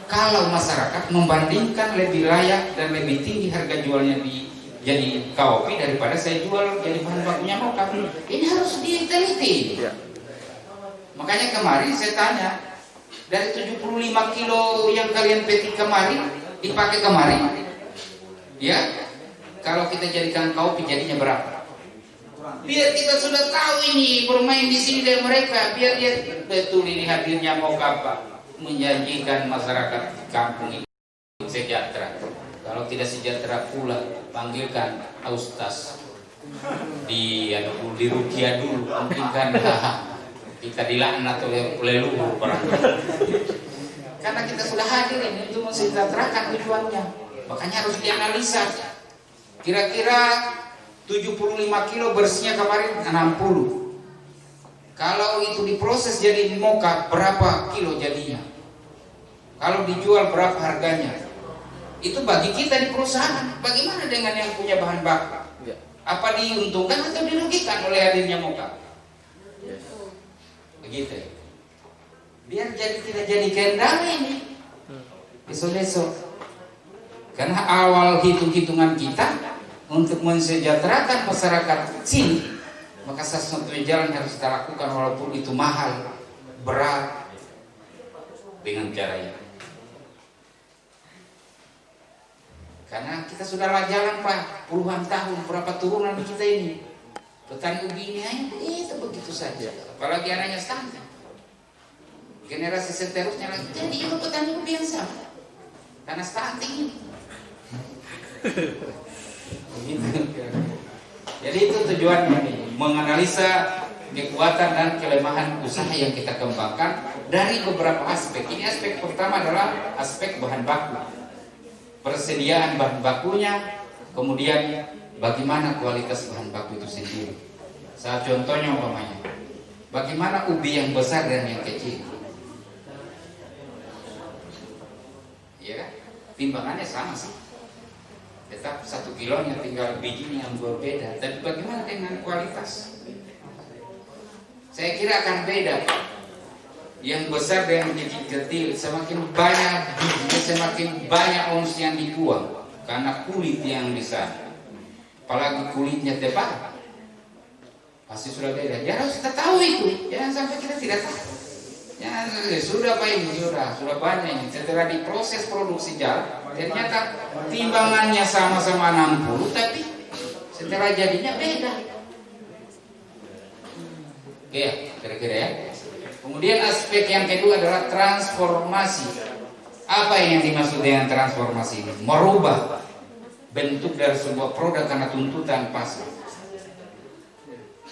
kalau masyarakat membandingkan lebih layak dan lebih tinggi harga jualnya di jadi kopi daripada saya jual jadi bahan bakunya mokaf. Ini harus diteliti. Ya. Makanya kemarin saya tanya, dari 75 kilo yang kalian petik kemarin dipakai kemarin, ya, kalau kita jadikan kopi jadinya berapa? Biar kita sudah tahu ini bermain di sini dari mereka, biar dia betul ini hadirnya mokaf Pak, menjanjikan masyarakat kampung ini sejahtera. Kalau tidak sejahtera pula, panggilkan Ustaz di Rukia dulu, mungkin kan kita dilaknat oleh leluhur barangkali. Karena kita sudah hadir ini untuk mensejahterakan tujuannya, makanya harus dianalisa. Kira-kira 75 kilo bersihnya kemarin 60. Kalau itu diproses jadi mokaf berapa kilo jadinya? Kalau dijual berapa harganya? Itu bagi kita di perusahaan. Bagaimana dengan yang punya bahan baku? Apa diuntungkan atau dirugikan oleh hadirnya mokaf? Begitu. Biar tidak jadi kendala ini besok-besok. Karena awal hitung-hitungan kita untuk mensejahterakan masyarakat sini, maka sesuatu jalan harus kita lakukan walaupun itu mahal, berat, dengan caranya. Karena kita sudah jalan Pak, puluhan tahun, berapa turunan kita ini. Petani ubi ini hanya begitu saja. Apalagi anaknya stunting. Generasi seterusnya lagi jadi juga petani ubi yang sama. Karena stunting ini. Jadi itu tujuannya nih, menganalisa kekuatan dan kelemahan usaha yang kita kembangkan dari beberapa aspek. Ini aspek pertama adalah aspek bahan baku, persediaan bahan bakunya, kemudian bagaimana kualitas bahan baku itu sendiri. Saya contohnya umpamanya, bagaimana ubi yang besar dan yang kecil, ya kan? Timbangannya sama sih, tetap 1 kilonya, tinggal bijinya yang berbeda. Tapi bagaimana dengan kualitas? Saya kira akan beda. Yang besar dan yang kecil, semakin banyak bijinya, semakin banyak ons yang dibuang karena kulit yang besar. Apalagi kulitnya tebal, pasti sudah beda. Ya harus kita tahu itu. Jangan sampai kita tidak tahu. Ya sudah Pak ini sudah banyak ini. Setelah diproses produksi jalan, ternyata timbangannya sama-sama 60, tapi setelah jadinya beda. Oke ya, kira-kira ya. Kemudian aspek yang kedua adalah transformasi. Apa yang dimaksud dengan transformasi ini? Merubah bentuk dari sebuah produk karena tuntutan pasar.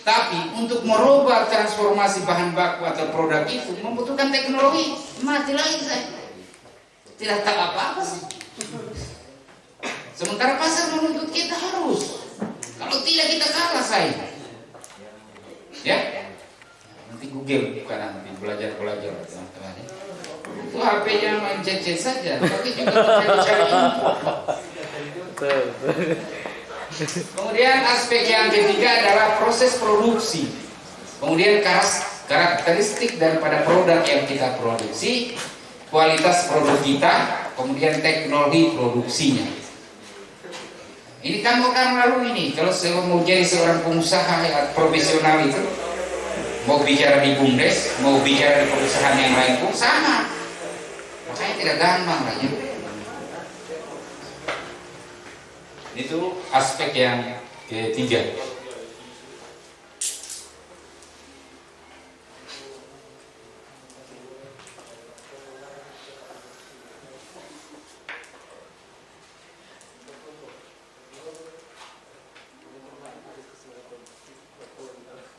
Tapi untuk merubah transformasi bahan baku atau produk itu membutuhkan teknologi. Mati lagi saya. Tidak tahu apa-apa sih. Sementara pasar menuntut kita harus. Kalau tidak kita kalah saya. Ya. Nanti Google bukan nanti belajar teman-teman. Itu HP-nya main chat-chat saja, tapi juga kita cari info. Kemudian aspek yang ketiga adalah proses produksi. Kemudian karakteristik daripada produk yang kita produksi, kualitas produk kita, kemudian teknologi produksinya. Ini kan bukan lalu ini. Kalau saya mau jadi seorang pengusaha yang profesional itu, mau bicara di BUMDes, mau bicara di perusahaan yang lain pun sama. Makanya tidak gampang lah ya. Itu aspek yang ketiga.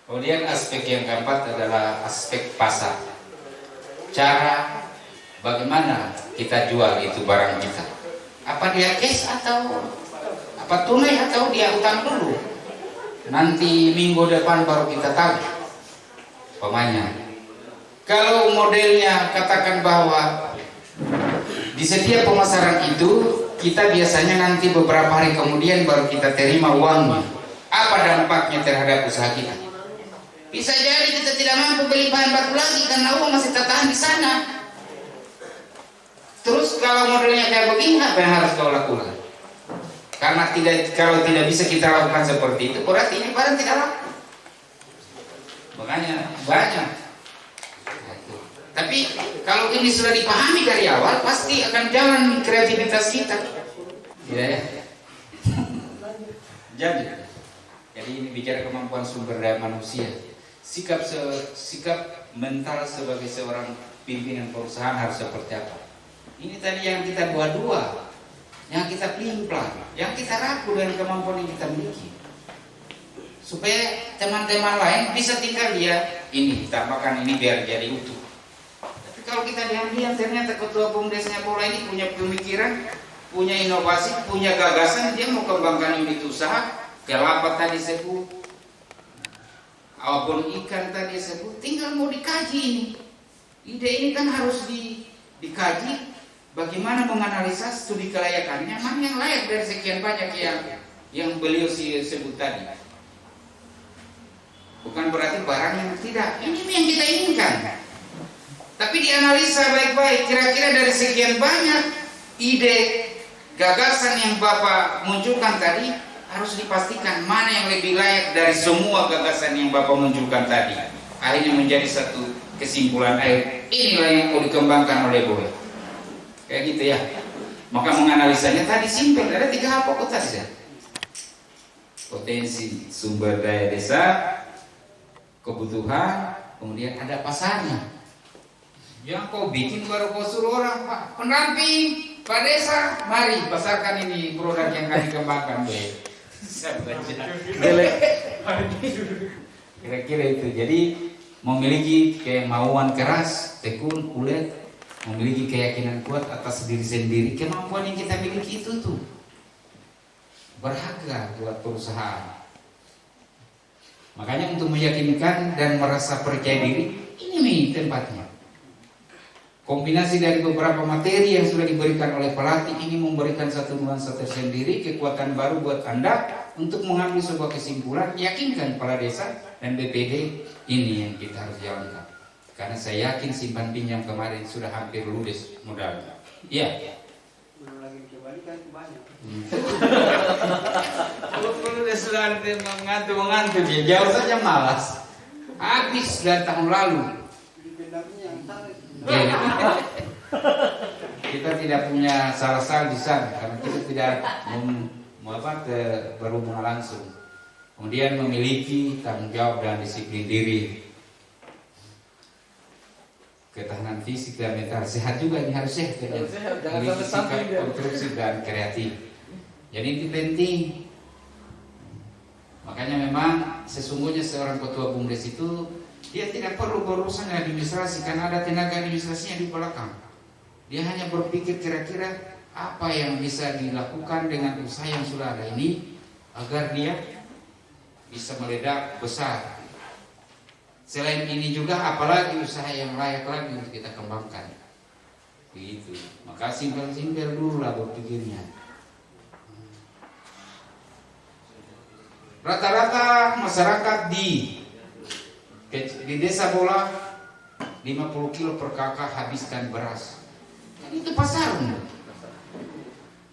Kemudian aspek yang keempat adalah aspek pasar. Cara bagaimana kita jual itu barang kita. Apa dia cash atau Apa tunai atau dia utang dulu? Nanti minggu depan baru kita tahu pemainnya. Kalau modelnya katakan bahwa di setiap pemasaran itu kita biasanya nanti beberapa hari kemudian baru kita terima uangnya. Apa dampaknya terhadap usaha kita? Bisa jadi kita tidak mampu beli bahan baku lagi karena uang masih tertahan di sana. Terus kalau modelnya kayak begini, apa yang harus kau lakukan? Karena kalau tidak bisa kita lakukan seperti itu, berarti ini barang tidak laku. Makanya banyak. Tapi kalau ini sudah dipahami dari awal, pasti akan jalan kreativitas kita. Ya. Jadi ini bicara kemampuan sumber daya manusia. Sikap mental sebagai seorang pimpinan perusahaan harus seperti apa? Ini tadi yang kita dua-dua, yang kita pelin-pelan, yang kita ragu dengan kemampuan yang kita miliki. Supaya teman-teman lain bisa tinggal dia, ini tambahkan ini biar jadi utuh. Tapi kalau kita diam-diam, ternyata ketua bumdesnya bola ini punya pemikiran, punya inovasi, punya gagasan, dia mau kembangkan unit usaha, kelapa tadi sebut, apapun ikan tadi sebut, tinggal mau dikaji ini. Ide ini kan harus dikaji. Bagaimana menganalisa studi kelayakannya, mana yang layak dari sekian banyak yang beliau sebut tadi. Bukan berarti barang yang tidak. Ini yang kita inginkan. Tapi dianalisa baik-baik. Kira-kira dari sekian banyak ide, gagasan yang Bapak munculkan tadi, harus dipastikan mana yang lebih layak dari semua gagasan yang Bapak munculkan tadi. Akhirnya menjadi satu kesimpulan inilah yang mau dikembangkan oleh Bola. Kayak gitu ya. Maka menganalisanya tadi simpel, ada 3 hal pokok tadi ya. Potensi sumber daya desa, kebutuhan, kemudian ada pasarnya. Yang kau bikin baru kau suruh orang, Pak pendamping, Pak Desa, mari pasarkan ini produk yang kami kembangkan. Kira-kira itu. Jadi memiliki kemauan keras, tekun, ulet, memiliki keyakinan kuat atas diri sendiri. Kemampuan yang kita miliki itu tuh berharga buat perusahaan. Makanya untuk meyakinkan dan merasa percaya diri, ini nih tempatnya. Kombinasi dari beberapa materi yang sudah diberikan oleh pelatih ini memberikan satu nuansa tersendiri, kekuatan baru buat Anda untuk mengambil sebuah kesimpulan. Yakinkan kepala desa dan BPD, ini yang kita harus jalankan. Karena saya yakin simpan pinjam kemarin sudah hampir ludes modalnya. Iya. Belum lagi dikembalikan banyak. Kalau ludes sudah mengantuk ya jauh saja malas. Habis dari tahun lalu. Kita tidak punya salah di sana karena kita tidak berhubungan langsung. Kemudian memiliki tanggung jawab dan disiplin diri. Ketahanan fisik dan mental sehat juga ini harus sehat. Memiliki sikap konstruksi dan kreatif. Jadi itu penting. Makanya memang sesungguhnya seorang ketua bumdes itu dia tidak perlu berurusan dengan administrasi karena ada tenaga administrasinya di belakang. Dia hanya berpikir kira-kira apa yang bisa dilakukan dengan usaha yang sudah ada ini agar dia bisa meledak besar. Selain ini juga apalagi usaha yang layak lagi untuk kita kembangkan. Begitu. Maka simpel-simpel dulu lah berpikirnya. Rata-rata masyarakat di desa bola 50 kilo per kakak habiskan beras. Kan itu pasar.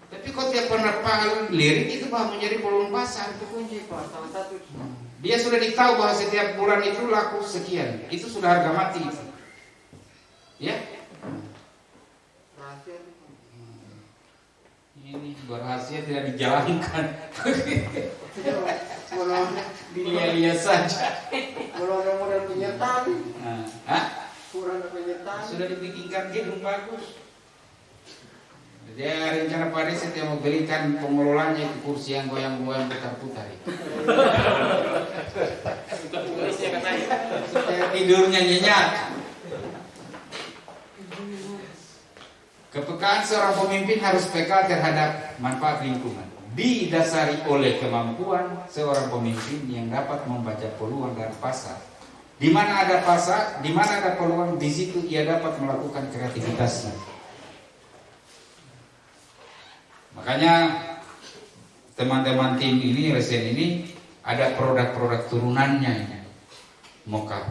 Tapi kau tiap pernah lirik itu bahwa menjadi peluang pasar itu kunci Pak. Salah satu. Dia sudah ditahu bahwa setiap bulan itu laku sekian. Itu sudah harga mati. Ya? Ini berhasil tidak dijalankan. Dia saja. Kalau ada modal penyertaan, kurang penyertaan. Sudah dibikinkan gedung bagus. Dia rencana Pak Desa dia mau berikan pengelolanya ke kursi yang goyang-goyang putar-putar itu. Supaya tidurnya nyenyak. Kepekaan seorang pemimpin harus peka terhadap manfaat lingkungan. didasari oleh kemampuan seorang pemimpin yang dapat membaca peluang dan pasar. Di mana ada pasar, di mana ada peluang, di situ ia dapat melakukan kreativitasnya. Makanya teman-teman tim ini, resen ini ada produk-produk turunannya ini, mockup.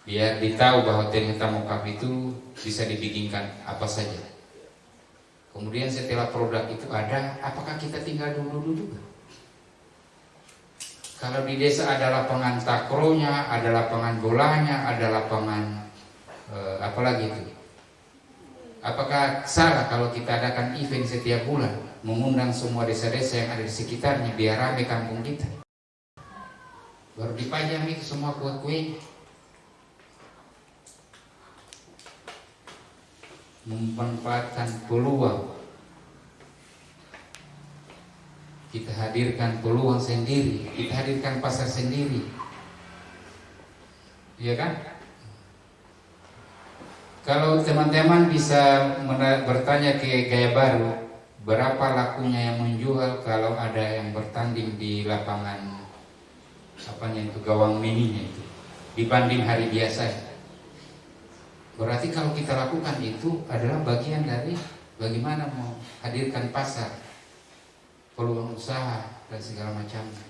Biar ditahu bahwa ternyata mockup itu bisa dibikinkan apa saja. Kemudian setelah produk itu ada, apakah kita tinggal dulu juga? Kalau di desa ada lapangan takronya, ada lapangan bolanya, ada lapangan apalagi itu. Apakah salah kalau kita adakan event setiap bulan, mengundang semua desa-desa yang ada di sekitarnya biar rame kampung kita? Baru dipajang itu semua kue-kue. Memanfaatkan peluang, kita hadirkan peluang sendiri, kita hadirkan pasar sendiri, iya kan? Kalau teman-teman bisa bertanya ke Gaya Baru, berapa lakunya yang menjual kalau ada yang bertanding di lapangan apanya itu, gawang mininya itu, dibanding hari biasa. Berarti kalau kita lakukan itu adalah bagian dari bagaimana mau hadirkan pasar, peluang usaha dan segala macamnya.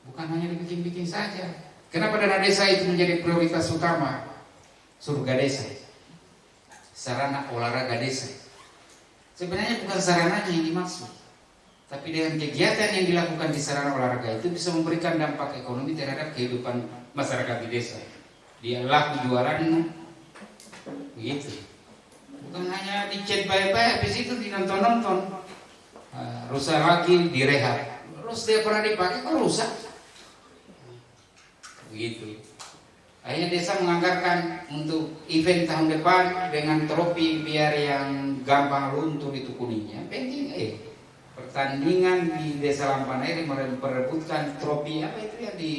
Bukan hanya dibikin-bikin saja. Kenapa dana desa itu menjadi prioritas utama? Surga desa, sarana olahraga desa. Sebenarnya bukan sarananya yang dimaksud, tapi dengan kegiatan yang dilakukan di sarana olahraga itu bisa memberikan dampak ekonomi terhadap kehidupan masyarakat di desa. Dia laku jualan begitu, bukan hanya dicet baik-baik habis itu dinonton-nonton, rusak lagi direhab, terus dia pernah dipakai kok rusak begitu. Akhirnya desa menganggarkan untuk event tahun depan dengan trofi biar yang gampang luntur itu kuningnya. Penting pertandingan di desa Lampanairi memperebutkan trofi apa itu yang di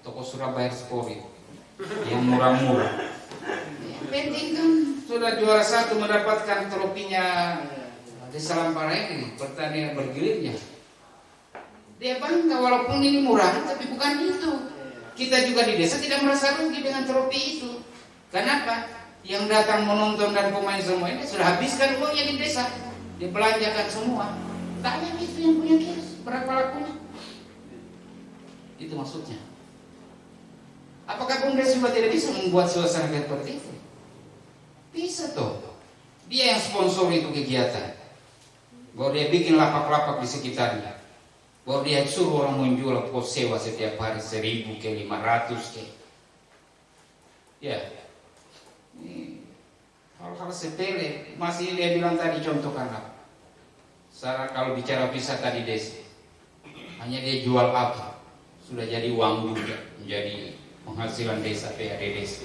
toko Surabaya Sport itu, yang murah-murah. Penting kan sudah juara satu mendapatkan trofinya desa Lampanairi, pertandingan bergilirnya. Dia bangga walaupun ini murah, tapi bukan itu. Kita juga di desa tidak merasa rugi dengan trofi itu. Kenapa? Yang datang menonton dan pemain semua ini sudah habiskan uangnya di desa, dia belanjakan semua. Tanya itu yang punya kios, berapa lakunya? Itu maksudnya. Apakah Bumdes juga tidak bisa membuat suasana seperti itu? Bisa toh. Dia yang sponsor itu kegiatan, bahwa dia bikin lapak-lapak di sekitarnya, bahwa dia suruh orang menjual pos sewa setiap hari 1.000 ke 500 ke. Ya, ini hal-hal sepele. Masih dia bilang tadi contohkan apa? Sarah kalau bicara wisata di desa, hanya dia jual apa, sudah jadi uang juga, menjadi penghasilan desa, PAD desa.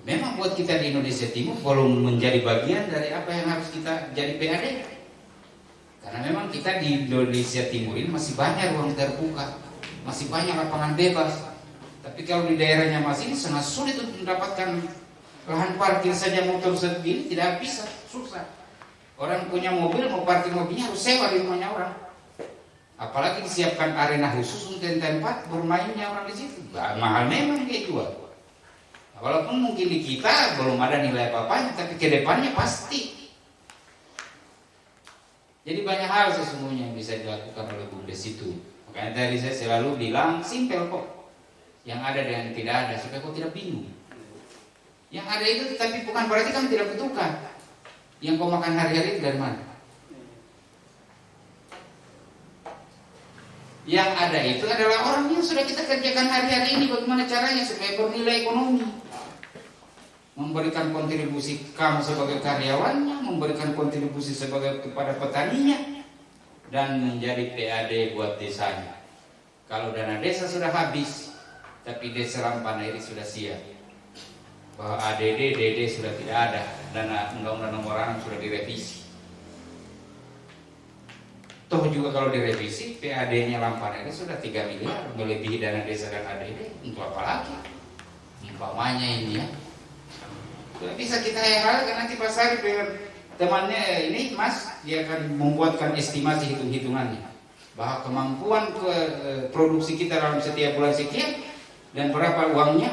Memang buat kita di Indonesia Timur belum menjadi bagian dari apa yang harus kita jadi PAD. Karena memang kita di Indonesia Timur ini masih banyak ruang terbuka, masih banyak lapangan bebas. Tapi kalau di daerahnya masih ini sangat sulit untuk mendapatkan lahan parkir saja motor sendiri, tidak bisa, susah. Orang punya mobil, mau parkir mobilnya harus sewa di rumahnya orang. Apalagi disiapkan arena khusus untuk tempat bermainnya orang di situ. Mahal memang dia jual. Walaupun mungkin di kita belum ada nilai apa-apanya, tapi ke depannya pasti. Jadi banyak hal sesungguhnya yang bisa dilakukan oleh Bumdes itu. Makanya tadi saya selalu bilang simpel kok. Yang ada dan yang tidak ada supaya kau tidak bingung. Yang ada itu tapi bukan berarti kamu tidak butuhkan. Yang kau makan hari-hari itu dari mana? Yang ada itu adalah orang yang sudah kita kerjakan hari-hari ini, bagaimana caranya supaya bernilai ekonomi. Memberikan kontribusi kamu sebagai karyawannya, memberikan kontribusi sebagai kepada petaninya, dan menjadi PAD buat desanya. Kalau dana desa sudah habis, tapi desa Lampanairi sudah siap, bahwa ADD, DD sudah tidak ada, dana undang-undang nomor 6 sudah direvisi. Toh juga kalau direvisi, PAD-nya Lampanairi sudah 3 miliar, melebihi dana desa dan ADD, untuk apa lagi? Umpamanya ini ya. Tidak bisa kita heran karena nanti Pak Sari dengan temannya ini Mas, dia akan membuatkan estimasi hitung-hitungannya bahwa kemampuan produksi kita dalam setiap bulan sekian dan berapa uangnya,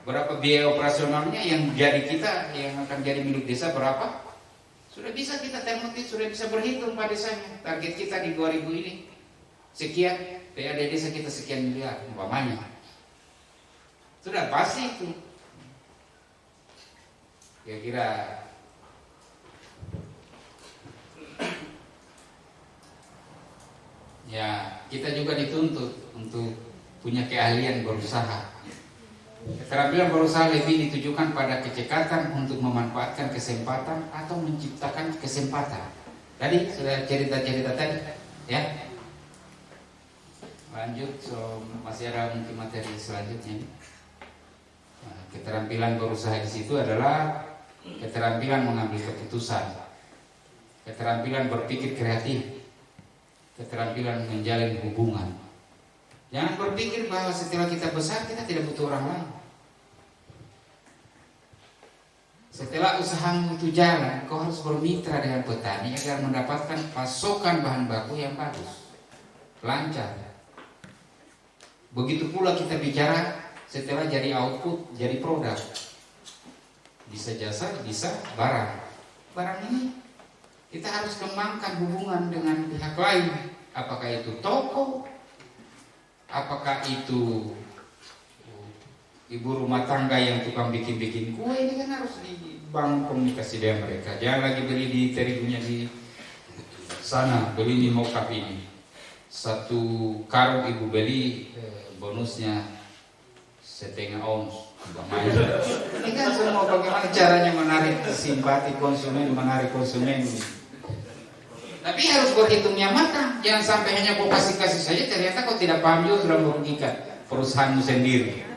berapa biaya operasionalnya yang jadi kita, yang akan jadi milik desa berapa. Sudah bisa kita termotif, sudah bisa berhitung pada desanya. Target kita di 2000 ini sekian, PAD desa kita sekian miliar umpamanya. Sudah pasti itu. Kira-kira ya kita juga dituntut untuk punya keahlian berusaha. Keterampilan berusaha lebih ditujukan pada kecekatan untuk memanfaatkan kesempatan atau menciptakan kesempatan. Tadi sudah cerita-cerita tadi, ya. Lanjut, masih ada mungkin materi selanjutnya. Nah, keterampilan berusaha di situ adalah keterampilan mengambil keputusan, keterampilan berpikir kreatif, keterampilan menjalin hubungan. Jangan berpikir bahwa setelah kita besar kita tidak butuh orang lain. Setelah usahamu itu jalan, kau harus bermitra dengan petani agar mendapatkan pasokan bahan baku yang bagus, lancar. Begitu pula kita bicara setelah jadi output, jadi produk. Bisa jasa, bisa barang. Barang ini kita harus kembangkan hubungan dengan pihak lain. Apakah itu toko, apakah itu ibu rumah tangga yang tukang bikin-bikin kue, ini kan harus dibangun komunikasi dengan mereka. Jangan lagi beli di terigunya di sana, beli di mokap ini. Satu karung ibu beli, bonusnya setengah ons. Ini kan semua bagaimana caranya menarik simpati konsumen, menarik konsumen. Tapi harus berhitungnya matang. Jangan sampai hanya kau kasih saja, ternyata kau tidak paham juga sudah merugikan perusahaanmu sendiri.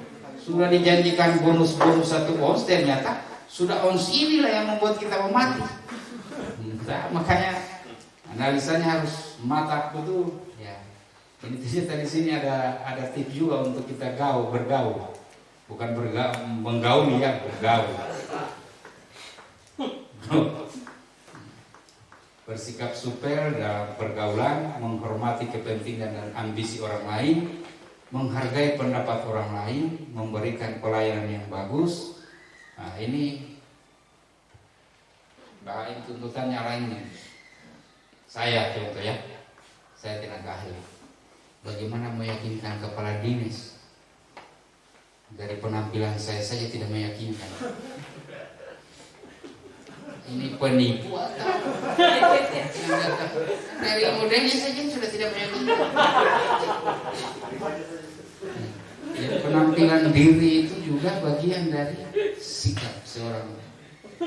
Sudah dijanjikan bonus-bonus 1 ons, ternyata sudah ons inilah yang membuat kita mau mati. Nah, makanya analisanya harus matang betul. Ya. Ini ternyata di sini ada tips juga untuk kita bergaul. Bukan menggauli ya, bergaul. Bersikap super dalam pergaulan, menghormati kepentingan dan ambisi orang lain, menghargai pendapat orang lain, memberikan pelayanan yang bagus. Nah, ini bahan tuntutannya lainnya. Saya contoh ya, saya tidak ahli. Bagaimana meyakinkan kepala dinas? Dari penampilan saya saja tidak meyakinkan. Ini penipu atau dari modelnya saja sudah tidak meyakinkan. Jadi penampilan diri itu juga bagian dari sikap seorang.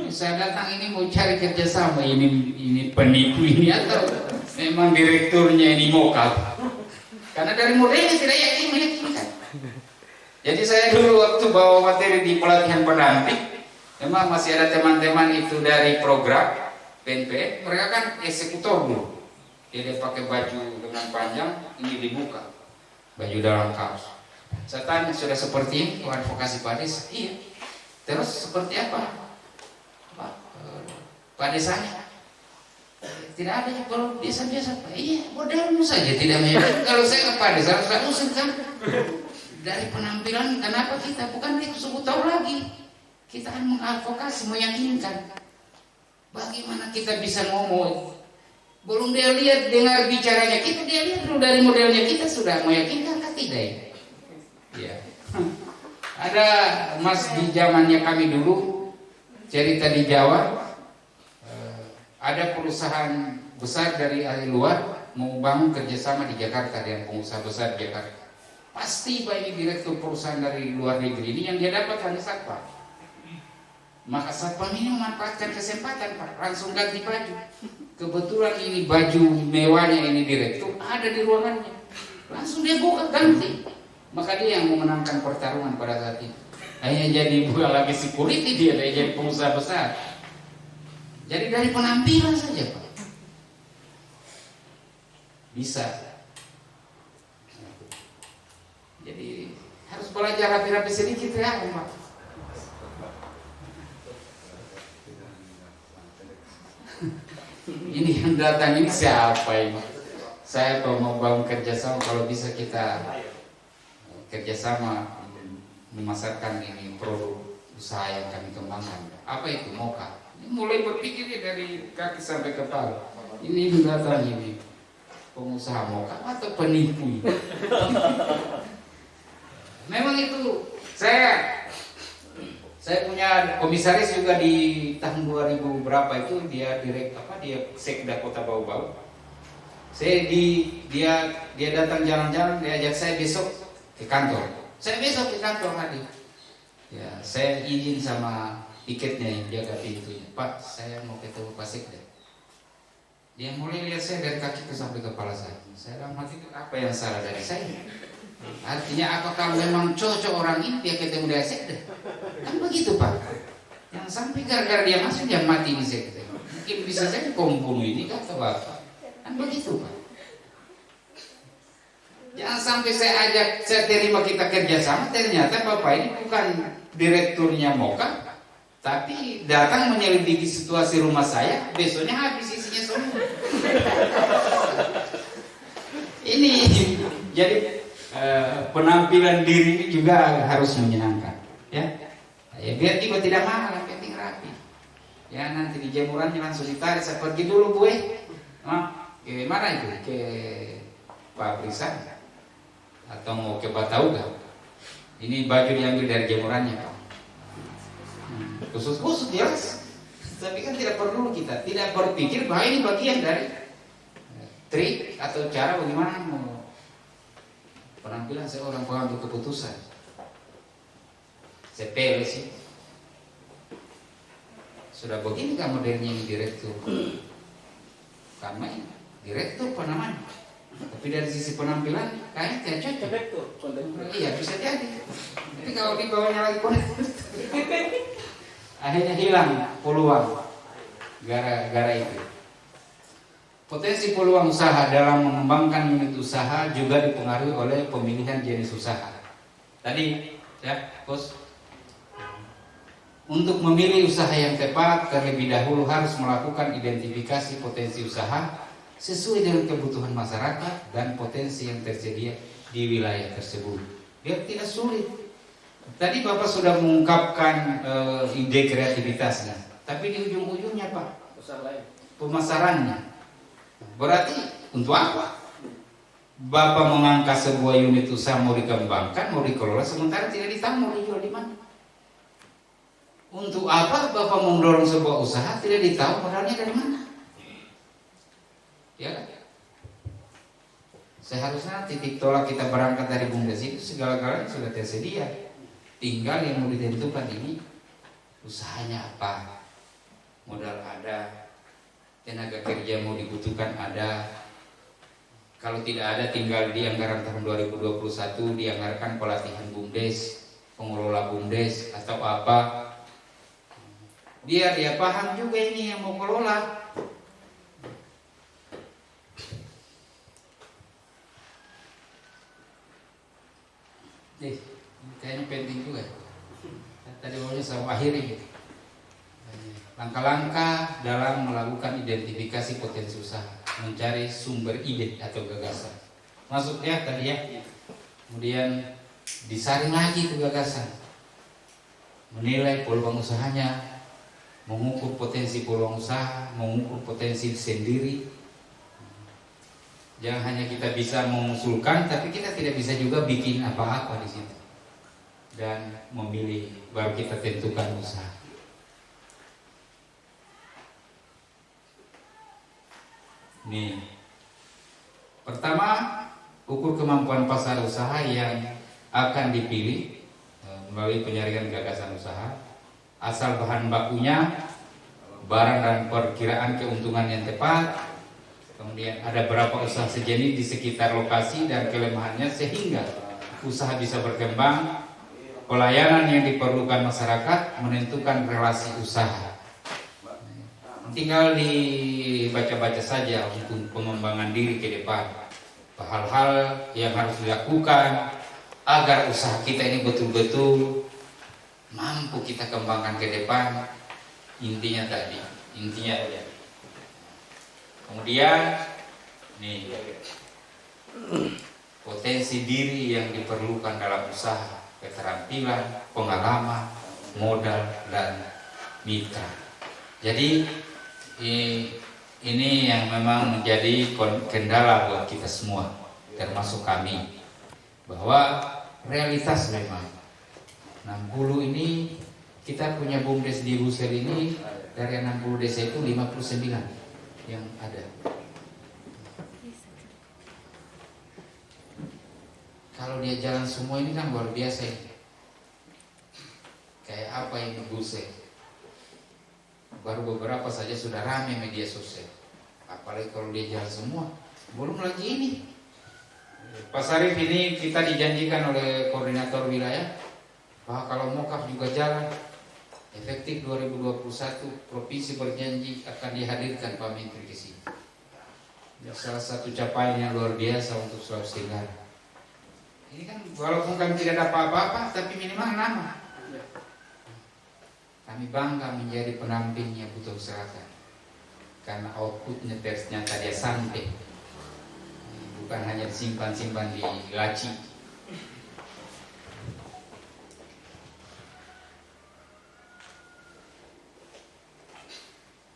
Saya datang ini mau cari kerjasama, ini penipu ini atau memang direkturnya ini mokal? Karena dari modelnya tidak meyakinkan. Jadi saya dulu waktu bawa materi di pelatihan pendamping, memang masih ada teman-teman itu dari program PNP, mereka kan eksekutor dulu. Dia pakai baju dengan panjang, ini dibuka, baju dalam kaos. Saya tanya, sudah seperti ini advokasi Pak Des? Iya. Terus seperti apa? Pak Desanya? Tidak ada yang baru biasa-biasa. Iya, modelmu saja tidak meyakinkan. Kalau saya ke Pak Des harus usir kan? Dari penampilan, kenapa kita bukan eksekutor lagi? Kita akan mengadvokasi, meyakinkan. Bagaimana kita bisa ngomong? Belum dia lihat, dengar bicaranya kita, dia lihat dulu dari modelnya kita sudah meyakinkan kan tidak ya? Ya. Ada Mas di zamannya kami dulu cerita di Jawa, ada perusahaan besar dari luar mau bangun kerjasama di Jakarta dengan pengusaha besar di Jakarta. Pasti banyak direktur perusahaan dari luar negeri ini yang dia dapat hanya satpam. Maka satpam ini memanfaatkan kesempatan Pak, langsung ganti baju. Kebetulan ini baju mewahnya ini direktur ada di ruangannya, langsung dia buka ganti. Maka dia yang memenangkan pertarungan pada saat itu. Hanya jadi bukan lagi security, dia jadi pengusaha besar. Jadi dari penampilan saja Pak bisa. Jadi harus belajar rapi-rapi sedikit ya Pak. Ini yang datang ini siapa ini? Saya kalau mau bangun kerjasama, kalau bisa kita kerjasama memasarkan ini produk usaha yang kami kembangkan. Apa itu Moka? Ini mulai berpikir dari kaki sampai kepala. Ini datang ini pengusaha Moka atau penipu? Memang itu saya punya komisaris juga di tahun 2000 berapa itu dia Sekda Kota Bau-Bau. Dia datang jalan-jalan, dia ajak saya besok ke kantor. Saya besok ke kantor hadir. Ya, saya izin sama tiketnya yang jaga pintunya. Pak, saya mau ketemu Pak Sekda. Dia mulai lihat saya dari kaki ke sampai kepala saya. Saya dalam hati itu apa yang salah dari saya? Artinya apakah memang cocok orang ini dia ketemu dengan Sekda? Kan begitu Pak. Yang sampai gara-gara dia masuk dia mati di Sekda. Mungkin bisa saja pembunuh ini kata Bapak. Kan begitu Pak. Jangan sampai saya terima kita kerjasama, ternyata Bapak ini bukan direkturnya Moka, tapi datang menyelidiki situasi rumah saya, besoknya habis isinya semua. Ini jadi penampilan diri ini juga harus menyenangkan, ya. Ya biar juga tidak mahal, yang penting rapi. Ya nanti di jemurannya langsung ditarik. Saya pergi dulu Bu. Ke mana itu? Ke pabrikan atau mau ke Batauga? Ini baju diambil dari jemurannya Pak. Khusus jelas. Tapi kan tidak perlu kita tidak berpikir bahwa ini bagian dari trik atau cara bagaimana mau penampilan seorang pengambil keputusan. Sepele sih. Sudah begini kan modernnya ini direktur. Karena ini direktur apa namanya? Tapi dari sisi penampilan kayaknya tidak cocok. Iya bisa jadi. Tapi kalau di bawahnya lagi akhirnya hilang peluang gara-gara itu. Potensi peluang usaha dalam mengembangkan unit usaha juga dipengaruhi oleh pemilihan jenis usaha. Tadi ya, Bos. Untuk memilih usaha yang tepat terlebih dahulu harus melakukan identifikasi potensi usaha sesuai dengan kebutuhan masyarakat dan potensi yang tersedia di wilayah tersebut. Biar tidak sulit. Tadi Bapak sudah mengungkapkan ide kreativitasnya, tapi di ujung-ujungnya Pak, pemasarannya. Berarti untuk apa? Bapak mengangkat sebuah unit usaha mau dikembangkan, mau dikelola, sementara tidak ditahu mau dijual di mana. Untuk apa Bapak mendorong sebuah usaha tidak ditahu modalnya dari mana? Ya kan? Seharusnya titik tolak kita berangkat dari BUMDes itu segala-galanya sudah tersedia. Tinggal yang mau ditentukan ini usahanya apa, modal ada, tenaga kerja mau dibutuhkan ada. Kalau tidak ada tinggal di anggaran tahun 2021 dianggarkan pelatihan BUMDes, pengelola BUMDes atau apa. Dia paham juga ini yang mau kelola. Kayaknya penting juga. Tadi maunya sama akhirnya gitu. Langkah-langkah dalam melakukan identifikasi potensi usaha, mencari sumber ide atau gagasan. Masuk ya tadi ya. Kemudian disaring lagi ke gagasan. Menilai peluang usahanya, mengukur potensi peluang usaha, mengukur potensi sendiri. Jangan hanya kita bisa mengusulkan, tapi kita tidak bisa juga bikin apa-apa di situ. Dan memilih, baru kita tentukan usaha. Nih, pertama ukur kemampuan pasar usaha yang akan dipilih melalui penyaringan gagasan usaha, asal bahan bakunya, barang dan perkiraan keuntungan yang tepat, kemudian ada berapa usaha sejenis di sekitar lokasi dan kelemahannya sehingga usaha bisa berkembang, pelayanan yang diperlukan masyarakat, menentukan relasi usaha. Tinggal dibaca-baca saja untuk pengembangan diri ke depan. Hal-hal yang harus dilakukan agar usaha kita ini betul-betul mampu kita kembangkan ke depan. Intinya tadi, Kemudian nih potensi diri yang diperlukan dalam usaha, keterampilan, pengalaman, modal, dan mitra. Jadi ini yang memang menjadi kendala buat kita semua, termasuk kami, bahwa realitas memang 60 ini kita punya BUMDes di Busel ini, dari 60 desa itu 59 yang ada. Kalau dia jalan semua ini kan luar biasa ini. Kayak apa yang di Busel? Baru beberapa saja sudah ramai media sosial. Apalagi kalau dia jalan semua, belum lagi ini. Pak Sarif ini kita dijanjikan oleh koordinator wilayah bahwa kalau Mokaf juga jalan efektif 2021, provinsi berjanji akan dihadirkan Pak Menteri ke sini. Salah satu capaian yang luar biasa untuk Sulawesi Tenggara. Ini kan walaupun kami tidak ada apa-apa, tapi minimal nama. Kami bangga menjadi penampingnya Buton Selatan, karena outputnya ternyata dia sampai, bukan hanya disimpan-simpan di laci.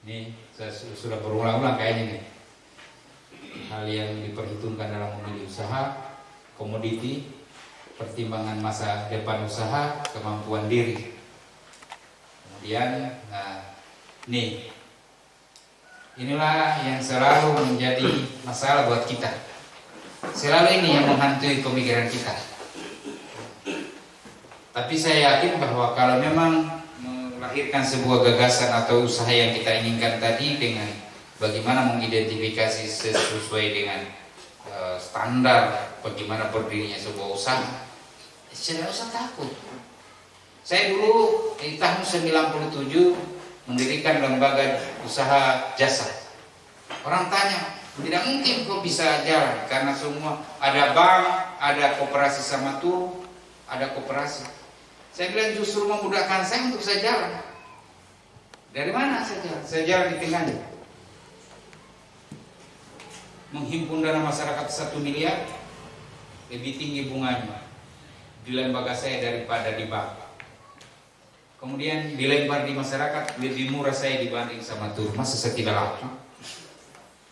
Ini saya sudah berulang-ulang kayaknya nih, hal yang diperhitungkan dalam memilih usaha, komoditi, pertimbangan masa depan usaha, kemampuan diri. Kemudian, inilah yang selalu menjadi masalah buat kita. Selalu ini yang menghantui pemikiran kita. Tapi saya yakin bahwa kalau memang melahirkan sebuah gagasan atau usaha yang kita inginkan tadi dengan bagaimana mengidentifikasi sesuai dengan standar bagaimana berdirinya sebuah usaha, tidak usah takut. Saya dulu di tahun 97 mendirikan lembaga usaha jasa. Orang tanya, tidak mungkin kok bisa jalan karena semua ada bank, ada koperasi sama tuh, ada koperasi. Saya bilang justru memudahkan saya untuk saya jalan. Dari mana saya jalan? Saya jalan di tengahnya. Menghimpun dana masyarakat 1 miliar, lebih tinggi bunganya di lembaga saya daripada di bank. Kemudian dilempar di masyarakat, lebih murah saya dibanding sama tur. Masa saya tidak laku?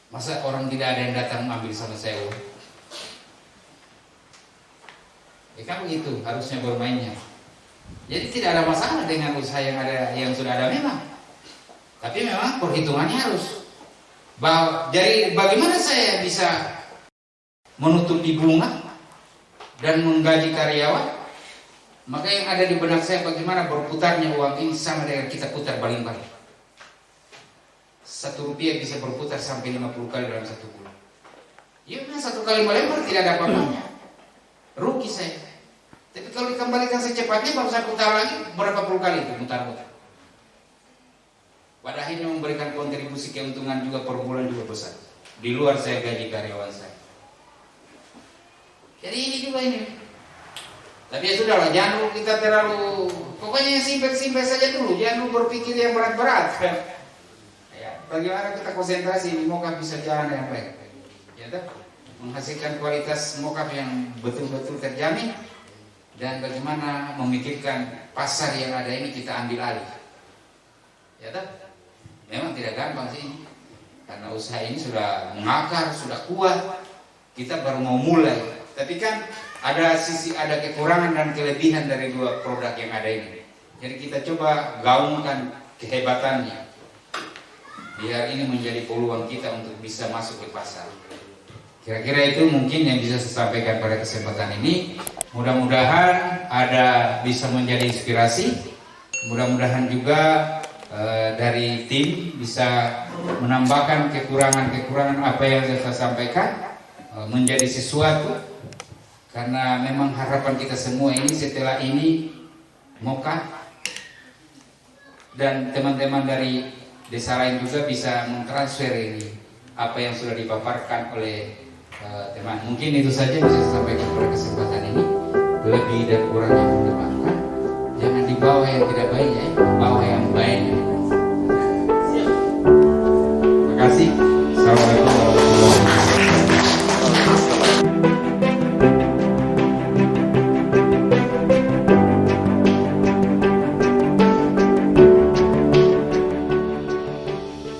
Masa orang tidak ada yang datang mengambil sama saya uang? Ya kan begitu harusnya bermainnya. Jadi tidak ada masalah dengan usaha yang sudah ada memang. Tapi memang perhitungannya harus. Jadi bagaimana saya bisa menutupi bunga dan menggaji karyawan? Maka yang ada di benak saya bagaimana berputarnya uang ini sama dengan kita putar baling-baling. 1 rupiah bisa berputar sampai 50 kali dalam 1 bulan. Ya memang 1 kali melempar tidak ada apa-apanya. Rugi saya. Tapi kalau dikembalikan secepatnya baru saya putar lagi berapa puluh kali itu mutar-mutar. Pada akhirnya memberikan kontribusi keuntungan juga per bulan juga besar. Di luar saya gaji karyawan saya. Jadi ini juga ini. Tapi ya sudahlah, jangan dulu kita terlalu, pokoknya yang simpel-simpel saja dulu, jangan dulu berpikir yang berat-berat. Ya, bagaimana kita konsentrasi di Mokaf bisa jalan dengan baik, ya, menghasilkan kualitas Mokaf yang betul-betul terjamin, dan bagaimana memikirkan pasar yang ada ini kita ambil alih. Ya, memang tidak gampang sih, karena usaha ini sudah mengakar, sudah kuat, kita baru mau mulai. Tapi kan ada kekurangan dan kelebihan dari 2 produk yang ada ini. Jadi kita coba gaungkan kehebatannya, biar ini menjadi peluang kita untuk bisa masuk ke pasar. Kira-kira itu mungkin yang bisa saya sampaikan pada kesempatan ini. Mudah-mudahan bisa menjadi inspirasi. Mudah-mudahan juga dari tim bisa menambahkan kekurangan-kekurangan apa yang saya sampaikan menjadi sesuatu. Karena memang harapan kita semua ini setelah ini Mokaf dan teman-teman dari desa lain juga bisa mentransfer ini apa yang sudah dipaparkan oleh teman. Mungkin itu saja bisa saya sampaikan pada kesempatan ini. Lebih dan kurangnya